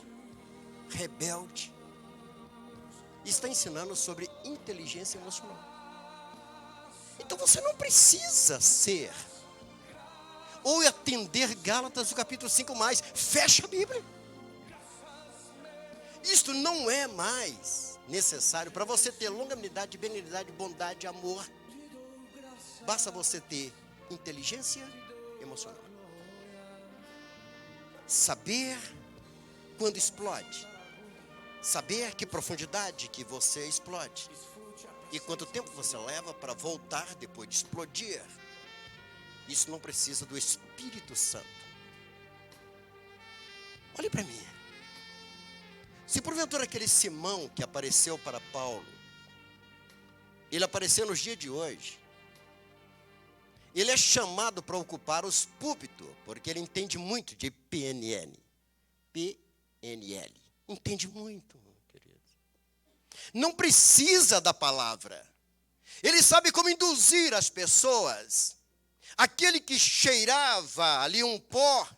rebelde, está ensinando sobre inteligência emocional. Então você não precisa ser ou atender Gálatas do capítulo 5 mais. Fecha a Bíblia. Isto não é mais necessário para você ter longanimidade, benignidade, bondade, amor. Basta você ter inteligência emocional. Saber quando explode. Saber que profundidade que você explode. E quanto tempo você leva para voltar depois de explodir. Isso não precisa do Espírito Santo. Olhe para mim. Se porventura aquele Simão que apareceu para Paulo, ele apareceu nos dias de hoje, ele é chamado para ocupar os púlpitos, porque ele entende muito de PNL. PNL. Entende muito, querido. Não precisa da palavra. Ele sabe como induzir as pessoas. Aquele que cheirava ali um pó,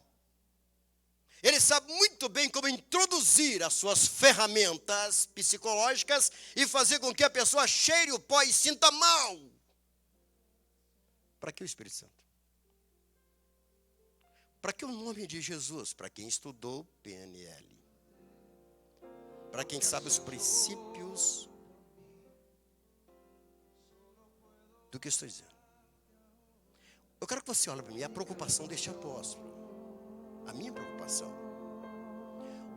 ele sabe muito bem como introduzir as suas ferramentas psicológicas e fazer com que a pessoa cheire o pó e sinta mal. Para que o Espírito Santo? Para que o nome de Jesus? Para quem estudou PNL. Para quem sabe os princípios do que eu estou dizendo. Eu quero que você olhe para mim, a preocupação deste apóstolo. A minha preocupação.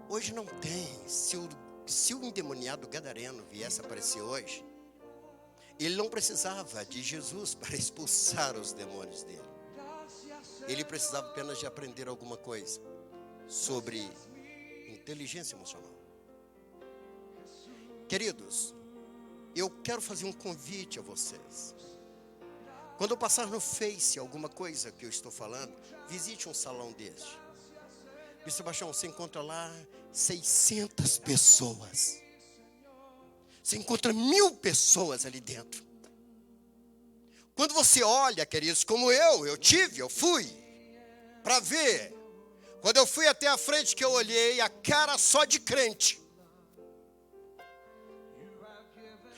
Hoje não tem, se o endemoniado gadareno viesse aparecer hoje, ele não precisava de Jesus para expulsar os demônios dele. Ele precisava apenas de aprender alguma coisa sobre inteligência emocional. Queridos, eu quero fazer um convite a vocês. Quando eu passar no Face alguma coisa que eu estou falando, visite um salão deste. Bispo Sebastião, você encontra lá 600 pessoas. Você encontra 1000 pessoas ali dentro. Quando você olha, queridos, como eu fui para ver. Quando eu fui até a frente que eu olhei, a cara só de crente.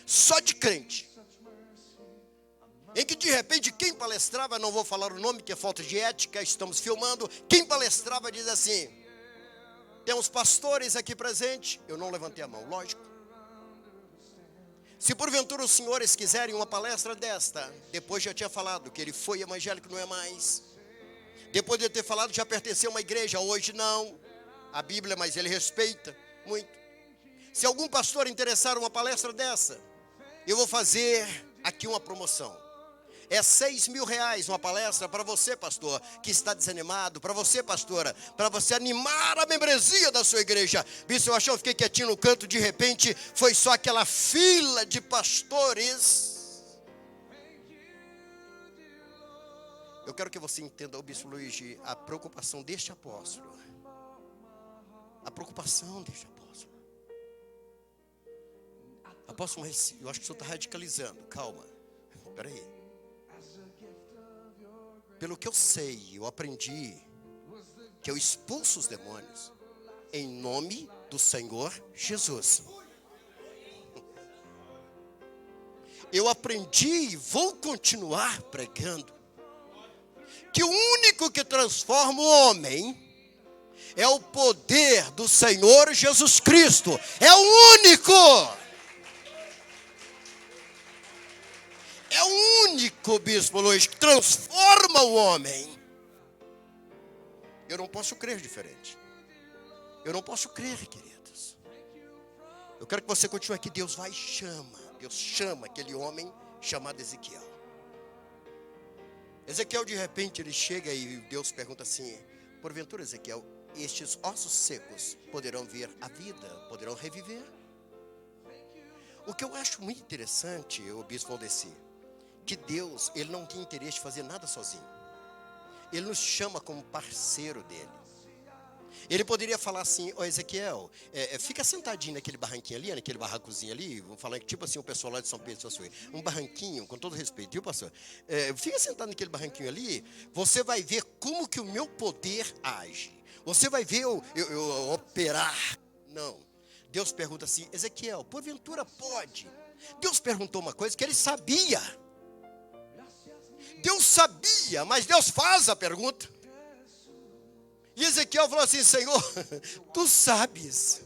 Só de crente. Em que de repente quem palestrava, não vou falar o nome que é falta de ética, estamos filmando. Quem palestrava diz assim: temos pastores aqui presentes. Eu não levantei a mão, lógico. Se porventura os senhores quiserem uma palestra desta, depois já tinha falado que ele foi evangélico, não é mais. Depois de ter falado já pertenceu a uma igreja, hoje não. A Bíblia, mas ele respeita muito. Se algum pastor interessar uma palestra dessa, eu vou fazer aqui uma promoção. É R$6.000 uma palestra para você, pastor, que está desanimado, para você, pastora, para você animar a membresia da sua igreja. Bispo, eu achei, eu fiquei quietinho no canto, de repente, foi só aquela fila de pastores. Eu quero que você entenda, o bispo Luiz, a preocupação deste apóstolo. A preocupação deste apóstolo. Apóstolo, mas eu acho que o senhor está radicalizando. Calma. Espera aí. Pelo que eu sei, eu aprendi que eu expulso os demônios em nome do Senhor Jesus. Eu aprendi e vou continuar pregando que o único que transforma o homem é o poder do Senhor Jesus Cristo. É o único. É o único, bispo Luiz, que transforma o homem. Eu não posso crer diferente. Eu não posso crer, queridos. Eu quero que você continue aqui. Deus vai e chama. Deus chama aquele homem chamado Ezequiel. Ezequiel, de repente, ele chega e Deus pergunta assim: porventura, Ezequiel, estes ossos secos poderão vir à vida, poderão reviver? O que eu acho muito interessante, o bispo Valdeci, que Deus, ele não tem interesse de fazer nada sozinho. Ele nos chama como parceiro dele. Ele poderia falar assim: ó Ezequiel, fica sentadinho naquele barranquinho ali, naquele barrancozinho ali. Vamos falar que tipo assim, o pessoal lá de São Pedro de Açoei, um barranquinho, com todo respeito, viu, pastor? Fica sentado naquele barranquinho ali, você vai ver como que o meu poder age. Você vai ver eu operar. Não. Deus pergunta assim: Ezequiel, porventura pode? Deus perguntou uma coisa que ele sabia. Deus sabia, mas Deus faz a pergunta. E Ezequiel falou assim: Senhor, tu sabes.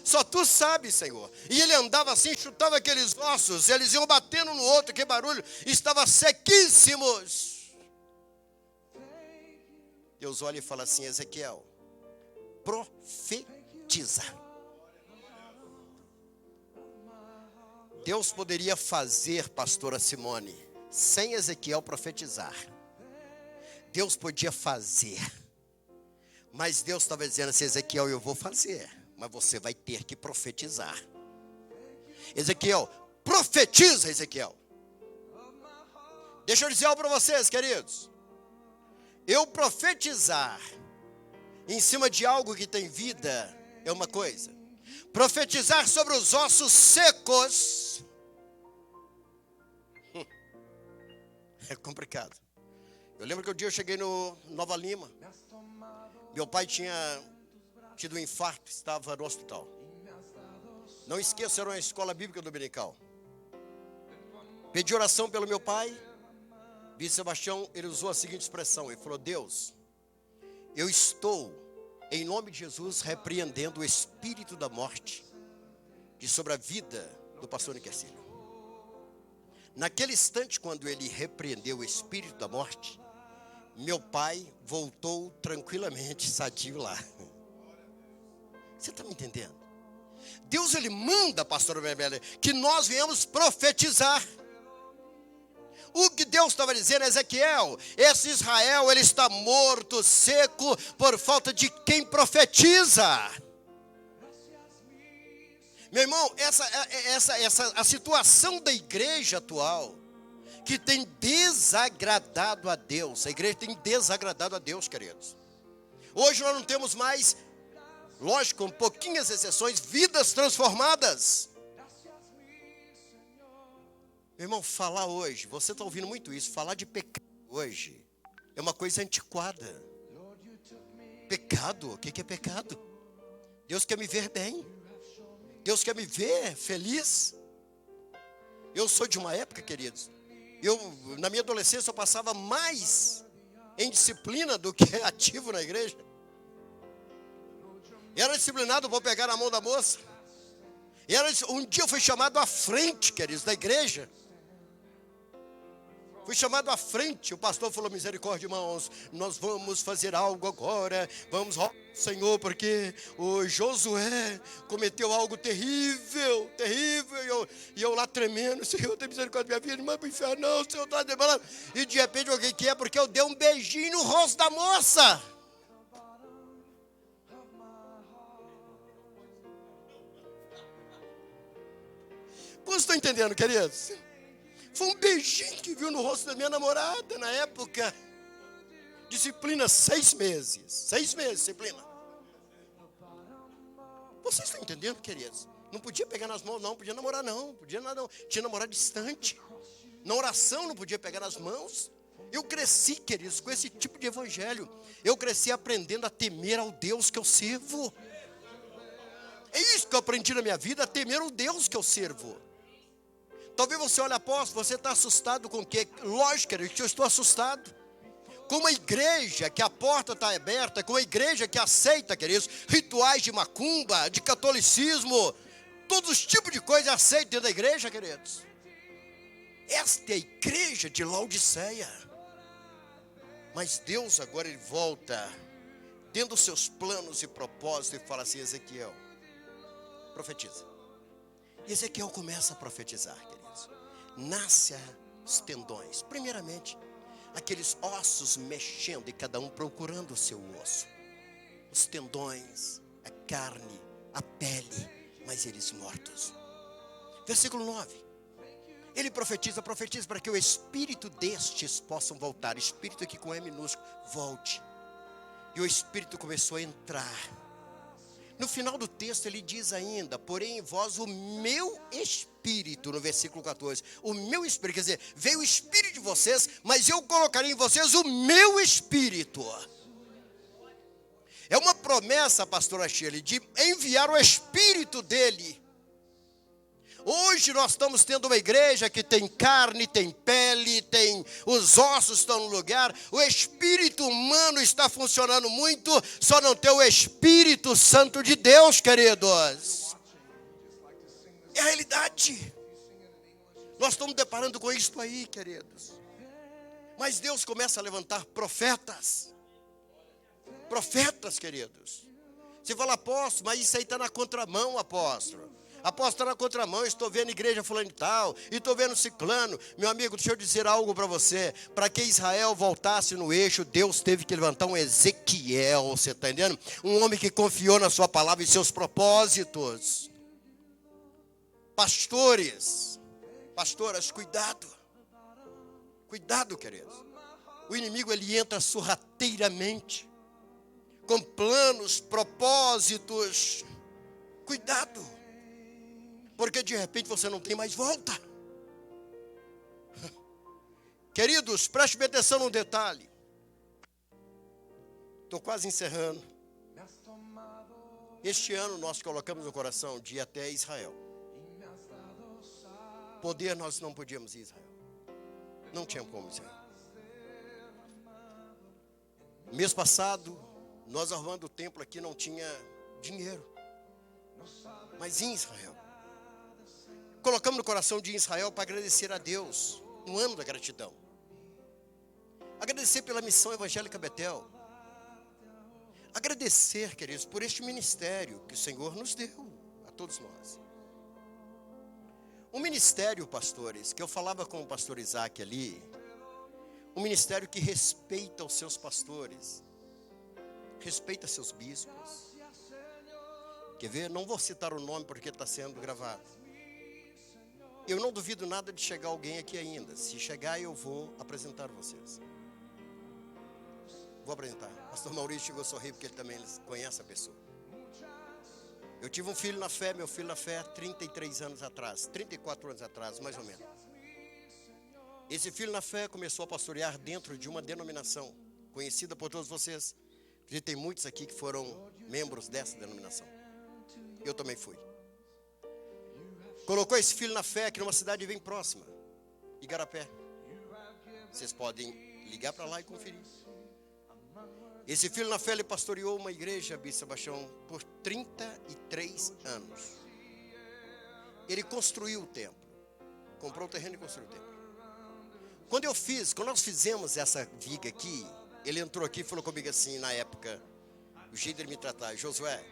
Só tu sabes, Senhor. E ele andava assim, chutava aqueles ossos, eles iam batendo um no outro, que barulho, estavam sequíssimos. Deus olha e fala assim: Ezequiel, profetiza. Deus poderia fazer, pastora Simone, sem Ezequiel profetizar. Deus podia fazer. Mas Deus estava dizendo assim: Ezequiel, eu vou fazer, mas você vai ter que profetizar. Ezequiel, profetiza, Ezequiel. Deixa eu dizer algo para vocês, queridos. Eu profetizar em cima de algo que tem vida é uma coisa. Profetizar sobre os ossos secos é complicado. Eu lembro que um dia eu cheguei no Nova Lima. Meu pai tinha tido um infarto, estava no hospital. Não esqueça, era uma escola bíblica dominical. Pedi oração pelo meu pai. Bispo Sebastião, ele usou a seguinte expressão. Ele falou: Deus, eu estou, em nome de Jesus, repreendendo o espírito da morte de sobre a vida do pastor Niquercílio. Naquele instante, quando ele repreendeu o espírito da morte, meu pai voltou tranquilamente, sadio lá. Você está me entendendo? Deus, ele manda, pastor Bebele, que nós venhamos profetizar. O que Deus estava dizendo, Ezequiel, esse Israel, ele está morto, seco, por falta de quem profetiza. Meu irmão, a situação da igreja atual, que tem desagradado a Deus. A igreja tem desagradado a Deus, queridos. Hoje nós não temos mais, lógico, com pouquinhas exceções, vidas transformadas. Meu irmão, falar hoje, você está ouvindo muito isso, falar de pecado hoje é uma coisa antiquada. Pecado, o que é pecado? Deus quer me ver bem. Deus quer me ver feliz. Eu sou de uma época, queridos, na minha adolescência, eu passava mais em disciplina do que ativo na igreja. Era disciplinado, vou pegar na mão da moça. Um dia eu fui chamado à frente, queridos, da igreja. Fui chamado à frente, o pastor falou: misericórdia, irmãos, nós vamos fazer algo agora, vamos ao Senhor, porque o Josué cometeu algo terrível, terrível, e eu lá tremendo: Senhor, tem misericórdia da minha vida, irmã, para o inferno, não, o Senhor está demorando. E de repente, o que é? Porque eu dei um beijinho no rosto da moça. Vocês estão entendendo, queridos? Foi um beijinho que viu no rosto da minha namorada na época. Disciplina 6 meses. 6 meses, disciplina. Vocês estão entendendo, queridos? Não podia pegar nas mãos, não. Podia namorar, não. Podia nada, não. Tinha namorar distante. Na oração não podia pegar nas mãos. Eu cresci, queridos, com esse tipo de evangelho. Eu cresci aprendendo a temer ao Deus que eu sirvo. É isso que eu aprendi na minha vida, a temer o Deus que eu sirvo. Talvez você olhe, apóstolo, você está assustado com o quê? Lógico, querido, que eu estou assustado. Com uma igreja que a porta está aberta, com uma igreja que aceita, queridos, rituais de macumba, de catolicismo, todos os tipos de coisas aceitam dentro da igreja, queridos. Esta é a igreja de Laodiceia. Mas Deus agora ele volta dentro dos seus planos e propósitos e fala assim: Ezequiel, profetiza. E Ezequiel começa a profetizar, queridos. Nasce os tendões. Primeiramente, aqueles ossos mexendo e cada um procurando o seu osso. Os tendões, a carne, a pele, mas eles mortos. Versículo 9. Ele profetiza para que o espírito destes possam voltar. Espírito aqui com E minúsculo, volte. E o espírito começou a entrar. No final do texto ele diz ainda: porém em vós o meu espírito, no versículo 14. O meu espírito, quer dizer, veio o espírito de vocês, mas eu colocarei em vocês o meu espírito. É uma promessa, pastora Shirley, de enviar o espírito dele. Hoje nós estamos tendo uma igreja que tem carne, tem pele, tem os ossos estão no lugar. O espírito humano está funcionando muito, só não tem o Espírito Santo de Deus, queridos. É a realidade. Nós estamos deparando com isso aí, queridos. Mas Deus começa a levantar profetas. Profetas, queridos. Você fala, apóstolo, mas isso aí está na contramão, apóstolo. Apóstolo, está na contramão, eu estou vendo igreja fulano e tal, e estou vendo ciclano. Meu amigo, deixa eu dizer algo para você. Para que Israel voltasse no eixo, Deus teve que levantar um Ezequiel, você está entendendo? Um homem que confiou na sua palavra e seus propósitos. Pastores, pastoras, cuidado. Cuidado, queridos. O inimigo, ele entra sorrateiramente, com planos, propósitos. Cuidado. Porque de repente você não tem mais volta. Queridos, preste bem atenção num detalhe. Estou quase encerrando. Este ano nós colocamos no coração de ir até Israel. Poder nós não podíamos ir a Israel. Não tínhamos como ir. Mês passado, nós arrumando o templo aqui não tinha dinheiro. Mas em Israel. Colocamos no coração de Israel para agradecer a Deus, no ano da gratidão. Agradecer pela missão evangélica Betel. Agradecer, queridos, por este ministério que o Senhor nos deu, a todos nós. Um ministério, pastores, que eu falava com o pastor Isaac ali, um ministério que respeita os seus pastores, respeita seus bispos. Quer ver? Não vou citar o nome porque está sendo gravado. Eu não duvido nada de chegar alguém aqui ainda. Se chegar, eu vou apresentar vocês. Vou apresentar. Pastor Maurício chegou a sorrir porque ele também conhece a pessoa. Eu tive um filho na fé, meu filho na fé, 33 anos atrás, 34 anos atrás, mais ou menos. Esse filho na fé começou a pastorear dentro de uma denominação conhecida por todos vocês. E tem muitos aqui que foram membros dessa denominação. Eu também fui. Colocou esse filho na fé aqui numa cidade bem próxima, Igarapé. Vocês podem ligar para lá e conferir. Esse filho na fé, ele pastoreou uma igreja, Bispo Sebastião, por 33 anos. Ele construiu o templo. Comprou o terreno e construiu o templo. Quando nós fizemos essa viga aqui, ele entrou aqui e falou comigo assim, na época, o jeito de me tratar, Josué,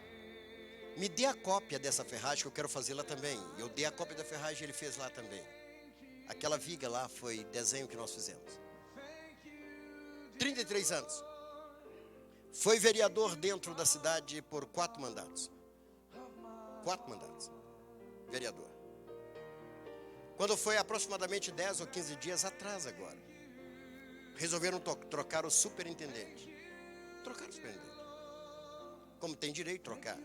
me dê a cópia dessa ferragem que eu quero fazer lá também. Eu dei a cópia da ferragem, ele fez lá também. Aquela viga lá foi desenho que nós fizemos. 33 anos. Foi vereador dentro da cidade por 4 mandatos. 4 mandatos. Vereador. Quando foi aproximadamente 10 ou 15 dias atrás agora, resolveram trocar o superintendente. Trocaram o superintendente. Como tem direito de trocar.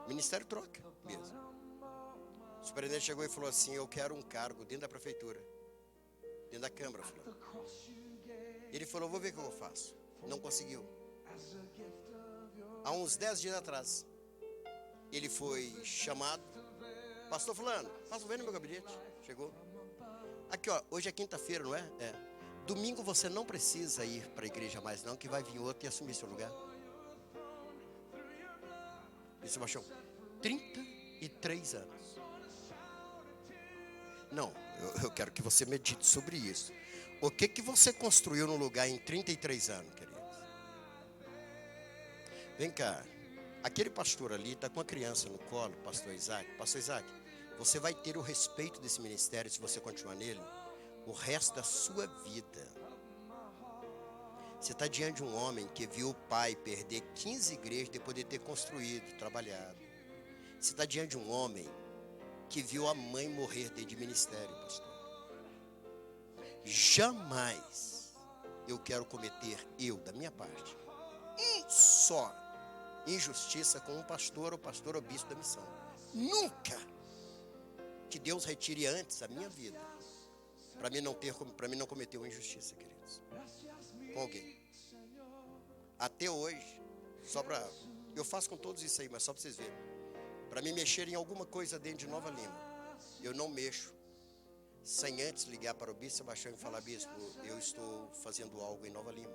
O ministério troca mesmo. O superintendente chegou e falou assim: eu quero um cargo dentro da prefeitura, dentro da Câmara. Falou. Ele falou: vou ver o que eu faço. Não conseguiu. Há uns 10 dias atrás, ele foi chamado. Pastor fulano, passa ver no meu gabinete. Chegou. Aqui, ó, hoje é quinta-feira, não é? É. Domingo você não precisa ir para a igreja mais não, que vai vir outro e assumir seu lugar. Esse baixão, 33 anos. Não, eu quero que você medite sobre isso. O que você construiu no lugar em 33 anos, queridos? Vem cá, aquele pastor ali está com a criança no colo, pastor Isaac. Pastor Isaac, você vai ter o respeito desse ministério se você continuar nele o resto da sua vida. Você está diante de um homem que viu o pai perder 15 igrejas depois de ter construído, trabalhado. Você está diante de um homem que viu a mãe morrer dentro de ministério, pastor. Jamais eu quero cometer, da minha parte, só injustiça com um pastor ou bispo da missão. Nunca. Que Deus retire antes a minha vida, para mim não cometer uma injustiça, queridos, com alguém. Até hoje, eu faço com todos isso aí, mas só para vocês verem. Para me mexer em alguma coisa dentro de Nova Lima, eu não mexo sem antes ligar para o bispo Sebastião e falar: bispo, eu estou fazendo algo em Nova Lima.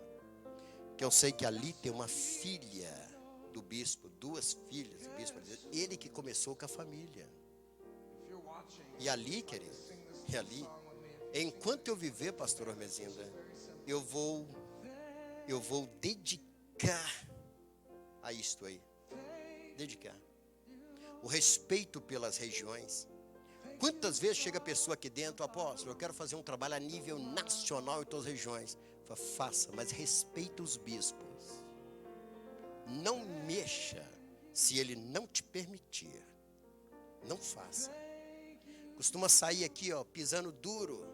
Que eu sei que ali tem uma filha do bispo, 2 filhas do bispo, ele que começou com a família. E ali, querido, enquanto eu viver, pastor Ormezinda, eu vou dedicar a isto aí. Dedicar. O respeito pelas regiões. Quantas vezes chega a pessoa aqui dentro: apóstolo, eu quero fazer um trabalho a nível nacional em todas as regiões. Fala: faça, mas respeita os bispos. Não mexa se ele não te permitir. Não faça. Costuma sair aqui, ó, pisando duro.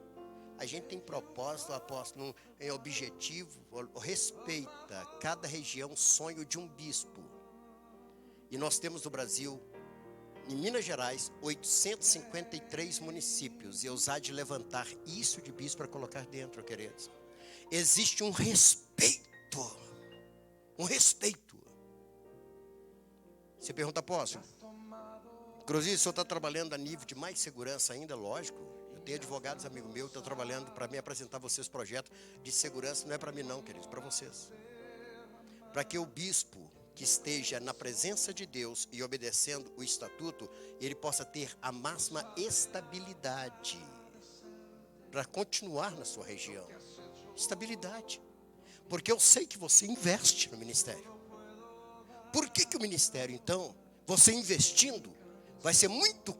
A gente tem propósito, apóstolo, em objetivo. Respeita cada região, sonho de um bispo. E nós temos no Brasil, em Minas Gerais, 853 municípios. E eu usar de levantar isso de bispo para colocar dentro, queridos. Existe um respeito. Um respeito. Você pergunta: apóstolo, Cruzes, o senhor está trabalhando a nível de mais segurança ainda? Lógico. Eu tenho advogados, amigo meu, que estão trabalhando para me apresentar a vocês projetos de segurança. Não é para mim não, queridos, para vocês. Para que o bispo que esteja na presença de Deus e obedecendo o estatuto, ele possa ter a máxima estabilidade para continuar na sua região. Estabilidade. Porque eu sei que você investe no ministério. Por que o ministério, então, você investindo, vai ser muito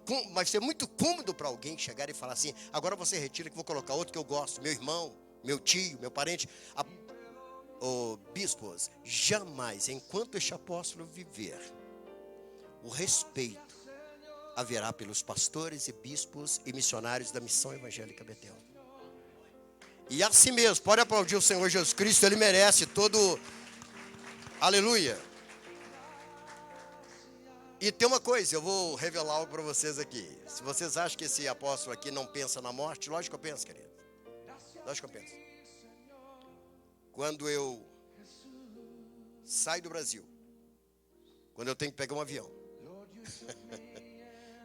cômodo para alguém chegar e falar assim: agora você retira que vou colocar outro que eu gosto, meu irmão, meu tio, meu parente. Bispos, jamais, enquanto este apóstolo viver, o respeito haverá pelos pastores e bispos e missionários da Missão Evangélica Betel. E assim mesmo, pode aplaudir o Senhor Jesus Cristo, Ele merece todo, aleluia. E tem uma coisa, eu vou revelar algo para vocês aqui. Se vocês acham que esse apóstolo aqui não pensa na morte, lógico que eu penso, querido. Lógico que eu penso. Quando eu saio do Brasil, quando eu tenho que pegar um avião,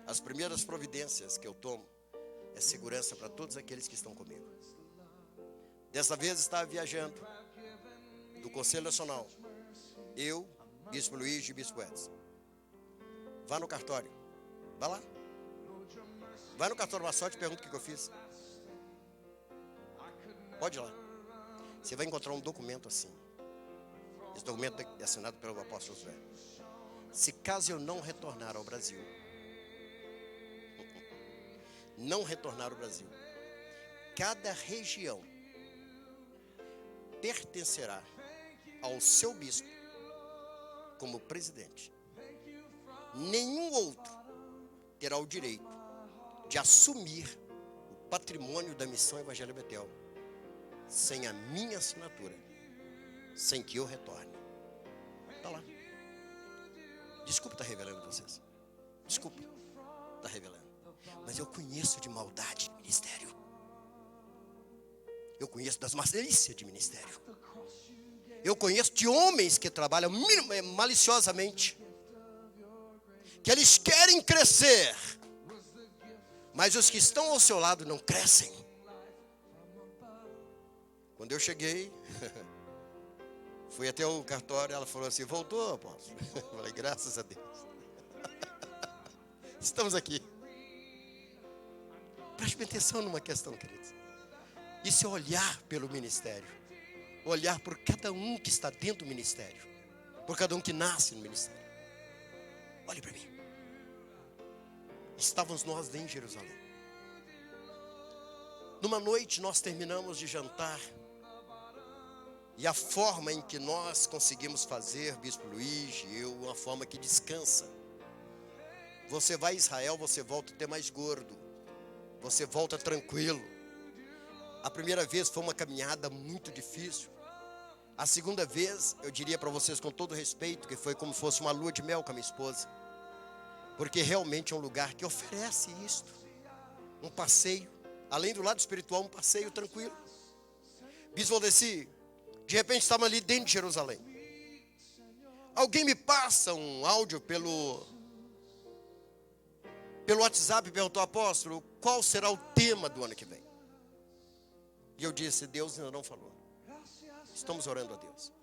as primeiras providências que eu tomo é segurança para todos aqueles que estão comigo. Dessa vez estava viajando do Conselho Nacional, eu, Bispo Luiz e Bispo Edson. Vá no cartório, vá lá. Vai no cartório Massote e pergunta o que eu fiz. Pode ir lá. Você vai encontrar um documento assim. Esse documento é assinado pelo apóstolo Josué. Se caso eu não retornar ao Brasil, cada região pertencerá ao seu bispo como presidente. Nenhum outro terá o direito de assumir o patrimônio da Missão Evangélica Betel. sem a minha assinatura, sem que eu retorne. Está lá. Desculpa estar revelando para vocês. Desculpa estar revelando. Mas eu conheço de maldade de ministério. Eu conheço das malícias de ministério. Eu conheço de homens que trabalham maliciosamente. Que eles querem crescer. Mas os que estão ao seu lado não crescem. Quando eu cheguei, fui até o cartório, ela falou assim, voltou, apóstolo? Eu falei, graças a Deus. Estamos aqui. Preste atenção numa questão, queridos. Isso é olhar pelo ministério. Olhar por cada um que está dentro do ministério. Por cada um que nasce no ministério. Olhe para mim. Estávamos nós em Jerusalém. Numa noite nós terminamos de jantar. E a forma em que nós conseguimos fazer, Bispo Luiz e eu, uma forma que descansa. Você vai a Israel, você volta até mais gordo. Você volta tranquilo. A primeira vez foi uma caminhada muito difícil. A segunda vez, eu diria para vocês com todo respeito, que foi como se fosse uma lua de mel com a minha esposa. Porque realmente é um lugar que oferece isto. Um passeio, além do lado espiritual, um passeio tranquilo. Bispo Valdeci, de repente estava ali dentro de Jerusalém. Alguém me passa um áudio pelo WhatsApp e perguntou, apóstolo, qual será o tema do ano que vem? E eu disse, Deus ainda não falou. Estamos orando a Deus.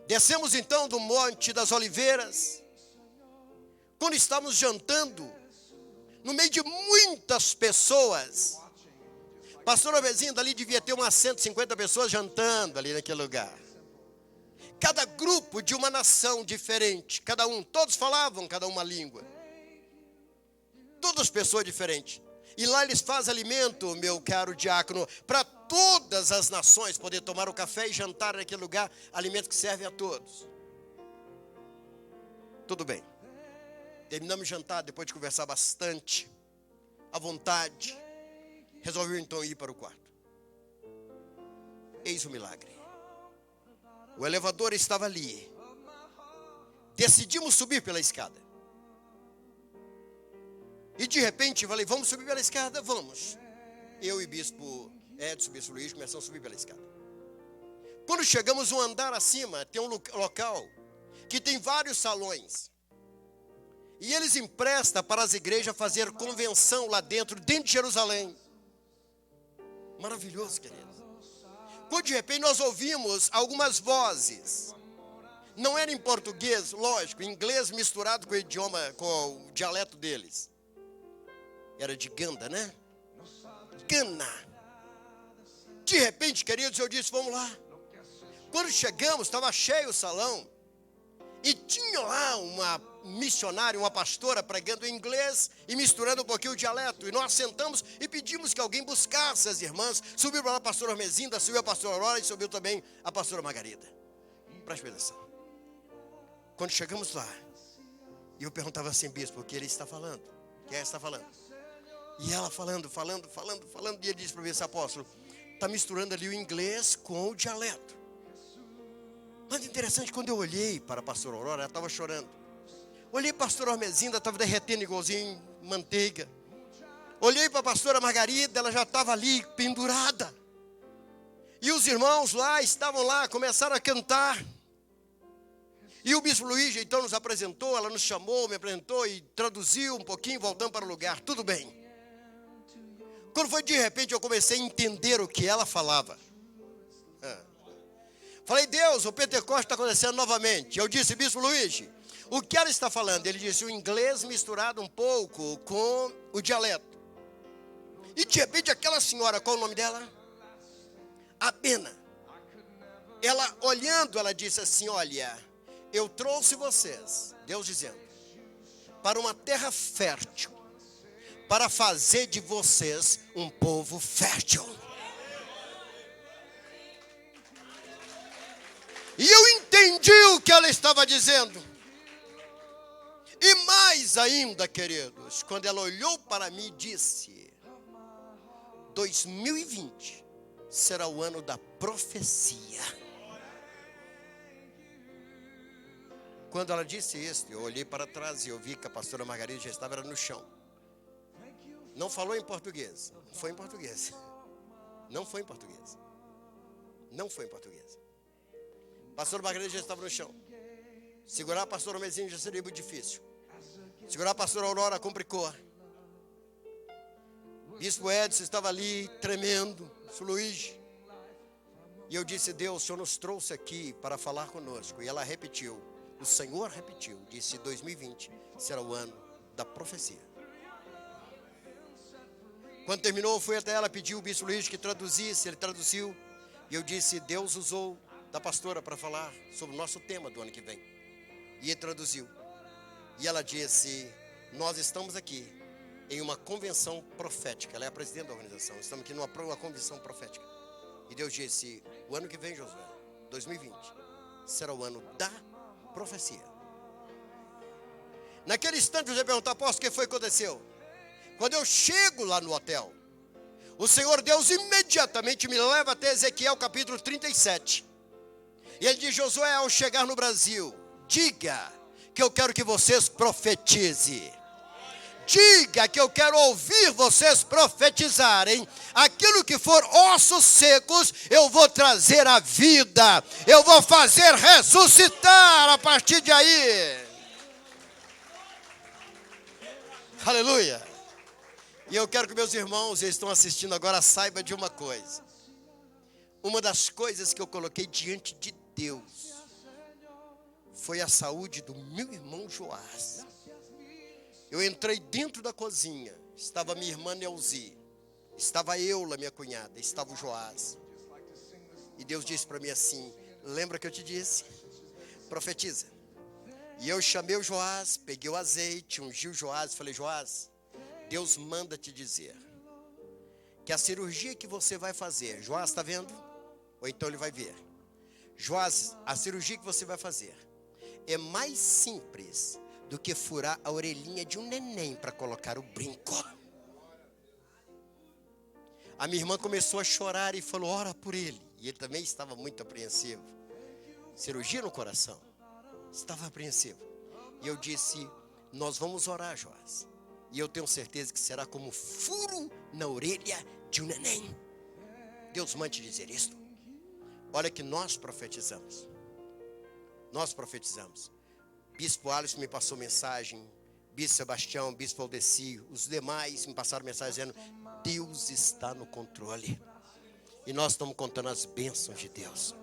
Descemos então do Monte das Oliveiras. Quando estávamos jantando, no meio de muitas pessoas, pastor Avezinho, ali devia ter umas 150 pessoas jantando ali naquele lugar. Cada grupo de uma nação diferente, cada um, todos falavam cada uma língua. Todas pessoas diferentes. E lá eles fazem alimento, meu caro diácono, para todas as nações poder tomar o café e jantar naquele lugar, alimento que serve a todos. Tudo bem. Terminamos de jantar, depois de conversar bastante, à vontade, resolveu então ir para o quarto. Eis o milagre. O elevador estava ali. Decidimos subir pela escada. E de repente, falei, vamos subir pela escada? Vamos. Eu e Bispo Edson, Bispo Luiz, começamos a subir pela escada. Quando chegamos um andar acima, tem um local que tem vários salões. E eles emprestam para as igrejas fazer convenção lá dentro de Jerusalém. Maravilhoso, querido. Quando de repente nós ouvimos algumas vozes. Não era em português, lógico, em inglês misturado com o idioma, com o dialeto deles. Era de Ganda, né? Gana. De repente, queridos, eu disse, vamos lá. Quando chegamos, estava cheio o salão. E tinha lá uma missionária, uma pastora pregando em inglês e misturando um pouquinho o dialeto. E nós sentamos e pedimos que alguém buscasse as irmãs. Subiu para lá a pastora Armezinda, subiu a pastora Aurora e subiu também a pastora Margarida. Preste atenção. Quando chegamos lá, e eu perguntava assim, bispo, o que ele está falando? O que ela está falando? E ela falando, e ele disse para mim, esse apóstolo, está misturando ali o inglês com o dialeto. Mas interessante, quando eu olhei para a pastora Aurora, ela estava chorando. Olhei para a pastora Armezinda, estava derretendo igualzinho manteiga. Olhei para a pastora Margarida, ela já estava ali pendurada. E os irmãos lá, estavam lá, começaram a cantar. E o Bispo Luiz então nos apresentou, ela nos chamou, me apresentou e traduziu um pouquinho, voltando para o lugar. Tudo bem. Quando foi de repente eu comecei a entender o que ela falava. Falei, Deus, o Pentecostes está acontecendo novamente. Eu disse, Bispo Luiz, o que ela está falando? Ele disse, o inglês misturado um pouco com o dialeto. E de repente aquela senhora, qual o nome dela? A Bena. Ela olhando, ela disse assim, olha, eu trouxe vocês, Deus dizendo, para uma terra fértil, para fazer de vocês um povo fértil. E eu entendi o que ela estava dizendo. E mais ainda, queridos, quando ela olhou para mim e disse, 2020 será o ano da profecia. Quando ela disse isso, eu olhei para trás e eu vi que a pastora Margarida já estava no chão. Não falou em português. Não foi em português. Não foi em português. Não foi em português. A pastora Margarida já estava no chão. Segurar a pastora Mezinho já seria muito difícil. Segurar a pastora Aurora complicou. Bispo Edson estava ali tremendo. Luiz. E eu disse: Deus, o Senhor nos trouxe aqui para falar conosco. E ela repetiu. O Senhor repetiu, disse: 2020 será o ano da profecia. Quando terminou, eu fui até ela, pedi o bispo Luiz que traduzisse, ele traduziu. E eu disse: Deus usou da pastora para falar sobre o nosso tema do ano que vem. E ele traduziu. E ela disse: nós estamos aqui em uma convenção profética. Ela é a presidente da organização. Estamos aqui numa convenção profética. E Deus disse: o ano que vem, Josué, 2020, será o ano da profecia. Naquele instante você perguntou: apóstolo, o que foi que aconteceu? Quando eu chego lá no hotel, o Senhor Deus imediatamente me leva até Ezequiel capítulo 37. E ele diz: Josué, ao chegar no Brasil, diga que eu quero que vocês profetizem. Diga que eu quero ouvir vocês profetizarem. Aquilo que for ossos secos, eu vou trazer a vida. Eu vou fazer ressuscitar a partir de aí. Aleluia. E eu quero que meus irmãos, eles estão assistindo agora, saibam de uma coisa. Uma das coisas que eu coloquei diante de Deus foi a saúde do meu irmão Joás. Eu entrei dentro da cozinha, estava minha irmã Neuzi, estava a Eula, minha cunhada, estava o Joás. E Deus disse para mim assim: lembra que eu te disse? Profetiza. E eu chamei o Joás, peguei o azeite, ungi o Joás e falei: Joás, Deus manda te dizer que a cirurgia que você vai fazer, Joás está vendo? Ou então ele vai ver. Joás, a cirurgia que você vai fazer é mais simples do que furar a orelhinha de um neném para colocar o brinco. A minha irmã começou a chorar e falou: ora por ele. E ele também estava muito apreensivo. Cirurgia no coração. Estava apreensivo. E eu disse: nós vamos orar, Joás. E eu tenho certeza que será como furo na orelha de um neném. Deus manda te dizer isto. Olha que nós profetizamos. Nós profetizamos. Bispo Alisson me passou mensagem, Bispo Sebastião, Bispo Aldeci, os demais me passaram mensagem dizendo: Deus está no controle. E nós estamos contando as bênçãos de Deus.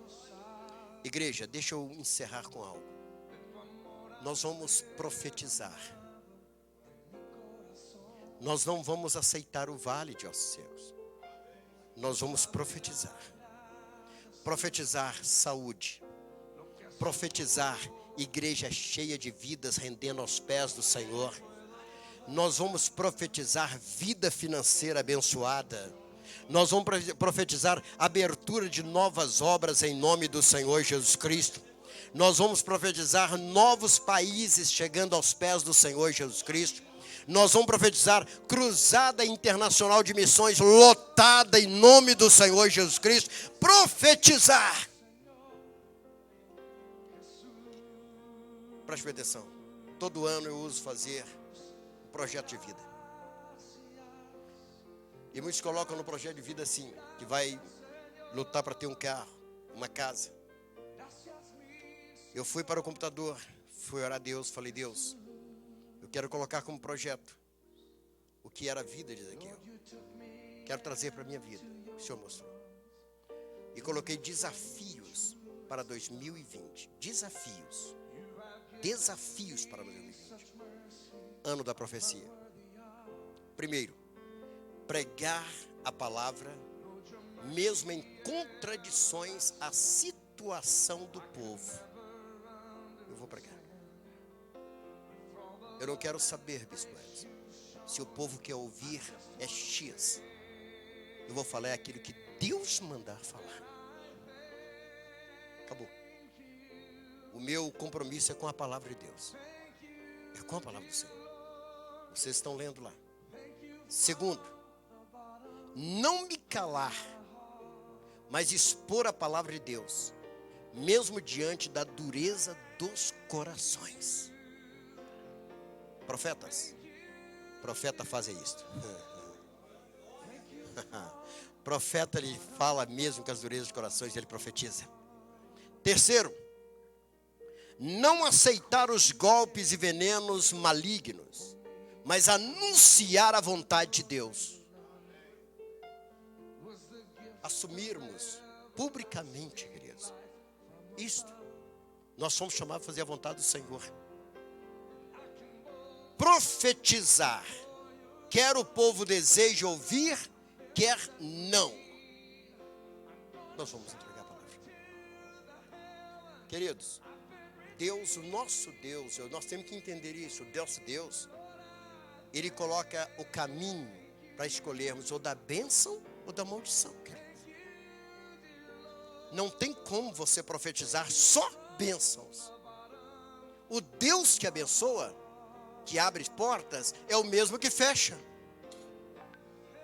Igreja, deixa eu encerrar com algo. Nós vamos profetizar. Nós não vamos aceitar o vale de ossos secos. Nós vamos profetizar. Profetizar saúde. Profetizar igreja cheia de vidas rendendo aos pés do Senhor. Nós vamos profetizar vida financeira abençoada. Nós vamos profetizar abertura de novas obras em nome do Senhor Jesus Cristo. Nós vamos profetizar novos países chegando aos pés do Senhor Jesus Cristo. Nós vamos profetizar cruzada internacional de missões lotada em nome do Senhor Jesus Cristo. Profetizar. Preste atenção. Todo ano eu uso fazer um projeto de vida. E muitos colocam no projeto de vida assim, que vai lutar para ter um carro, uma casa. Eu fui para o computador, fui orar a Deus, falei: Deus, eu quero colocar como projeto o que era a vida de Ezequiel. Quero trazer para a minha vida, o Senhor mostrou. E coloquei desafios para 2020. Desafios para 2020. Ano da profecia. Primeiro, pregar a palavra, mesmo em contradições à situação do povo. Eu vou pregar. Eu não quero saber, Bispo Edson, se o povo quer ouvir é X. Eu vou falar aquilo que Deus mandar falar. Acabou. O meu compromisso é com a palavra de Deus. É com a palavra do Senhor. Vocês estão lendo lá. Segundo, não me calar mas expor a palavra de Deus, mesmo diante da dureza dos corações. Profeta fazem isto. Profeta, ele fala mesmo com as durezas dos corações, ele profetiza. Terceiro, não aceitar os golpes e venenos malignos, mas anunciar a vontade de Deus. Assumirmos publicamente, queridos, isto. Nós somos chamados a fazer a vontade do Senhor. Profetizar, quer o povo deseje ouvir, quer não. Nós vamos entregar a palavra. Queridos, Deus, o nosso Deus, nós temos que entender isso. O nosso Deus, Ele coloca o caminho para escolhermos ou da bênção ou da maldição, queridos. Não tem como você profetizar só bênçãos. O Deus que abençoa, que abre portas, é o mesmo que fecha.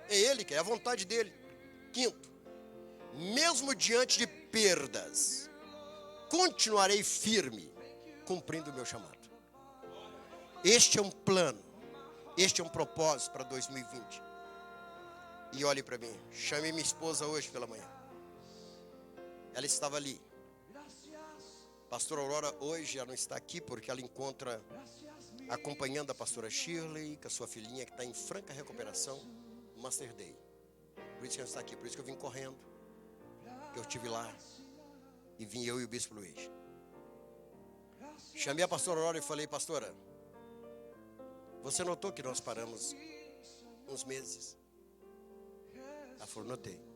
É Ele, que é a vontade dEle. Quinto, mesmo diante de perdas, continuarei firme, cumprindo o meu chamado. Este é um plano, este é um propósito para 2020. E olhe para mim, chamei minha esposa hoje pela manhã. Ela estava ali. Pastora Aurora hoje ela não está aqui porque ela encontra acompanhando a pastora Shirley, com a sua filhinha que está em franca recuperação, no Master Day. Por isso que ela está aqui, por isso que eu vim correndo, que eu estive lá e vim eu e o Bispo Luiz. Chamei a pastora Aurora e falei: pastora, você notou que nós paramos uns meses? Ela falou: notei.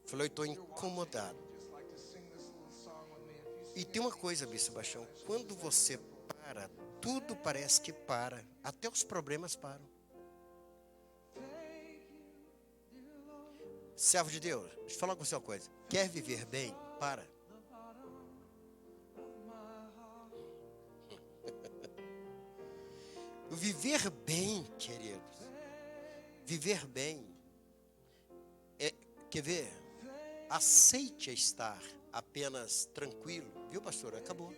Falei: eu estou incomodado. E tem uma coisa, Bispo Sebastião, quando você para, tudo parece que para, até os problemas param. Servo de Deus, deixa eu falar com você uma coisa. Quer viver bem? Para. Viver bem, queridos. Viver bem. Quer ver? Aceite estar apenas tranquilo. Viu, pastor? Acabou.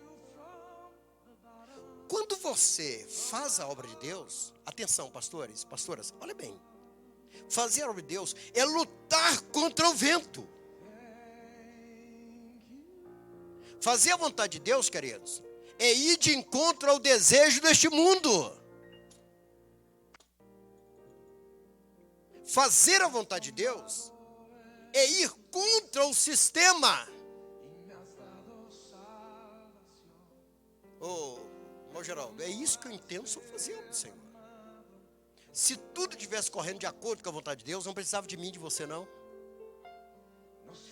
Quando você faz a obra de Deus, atenção, pastores, pastoras, olha bem. Fazer a obra de Deus é lutar contra o vento. Fazer a vontade de Deus, queridos, é ir de encontro ao desejo deste mundo. Fazer a vontade de Deus é ir contra o sistema. Ô Geraldo, é isso que eu entendo sobre fazer o Senhor. Se tudo estivesse correndo de acordo com a vontade de Deus, não precisava de mim, de você não.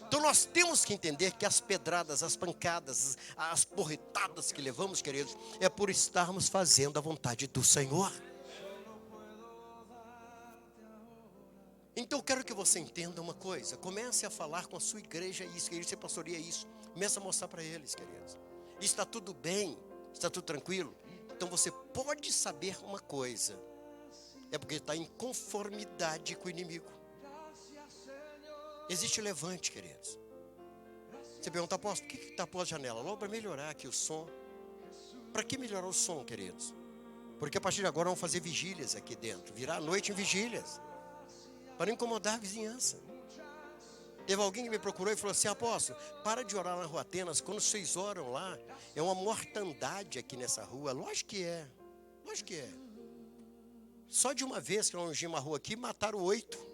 Então nós temos que entender que as pedradas, as pancadas, as porretadas que levamos, queridos, é por estarmos fazendo a vontade do Senhor. Então eu quero que você entenda uma coisa. Comece a falar com a sua igreja isso, querido, você pastoreia isso. Comece a mostrar para eles, queridos. Está tudo bem, está tudo tranquilo. Então você pode saber uma coisa. É porque está em conformidade com o inimigo. Existe levante, queridos. Você pergunta: apóstolo, por que está após a janela? Logo para melhorar aqui o som. Para que melhorar o som, queridos? Porque a partir de agora vamos fazer vigílias aqui dentro. Virar a noite em vigílias. Para incomodar a vizinhança. Teve alguém que me procurou e falou assim: apóstolo, para de orar na rua Atenas. Quando vocês oram lá, é uma mortandade aqui nessa rua. Lógico que é. Lógico que é. Só de uma vez que nós ungimos uma rua aqui, mataram 8.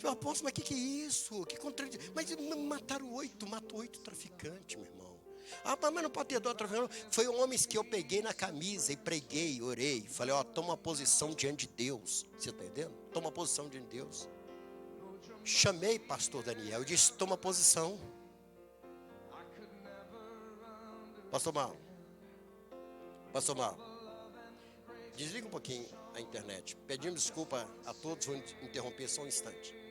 Eu apóstolo, mas que é isso? Que contradição. Mas mataram 8, matou 8 traficantes, meu irmão. Ah, mas não pode ter dó traficante. Foi homens que eu peguei na camisa e preguei, orei. Falei: ó, toma uma posição diante de Deus. Você está entendendo? Toma uma posição diante de Deus. Chamei pastor Daniel e disse: toma posição. Pastor Mal, desliga um pouquinho a internet. Pedimos desculpa a todos, vou interromper só um instante.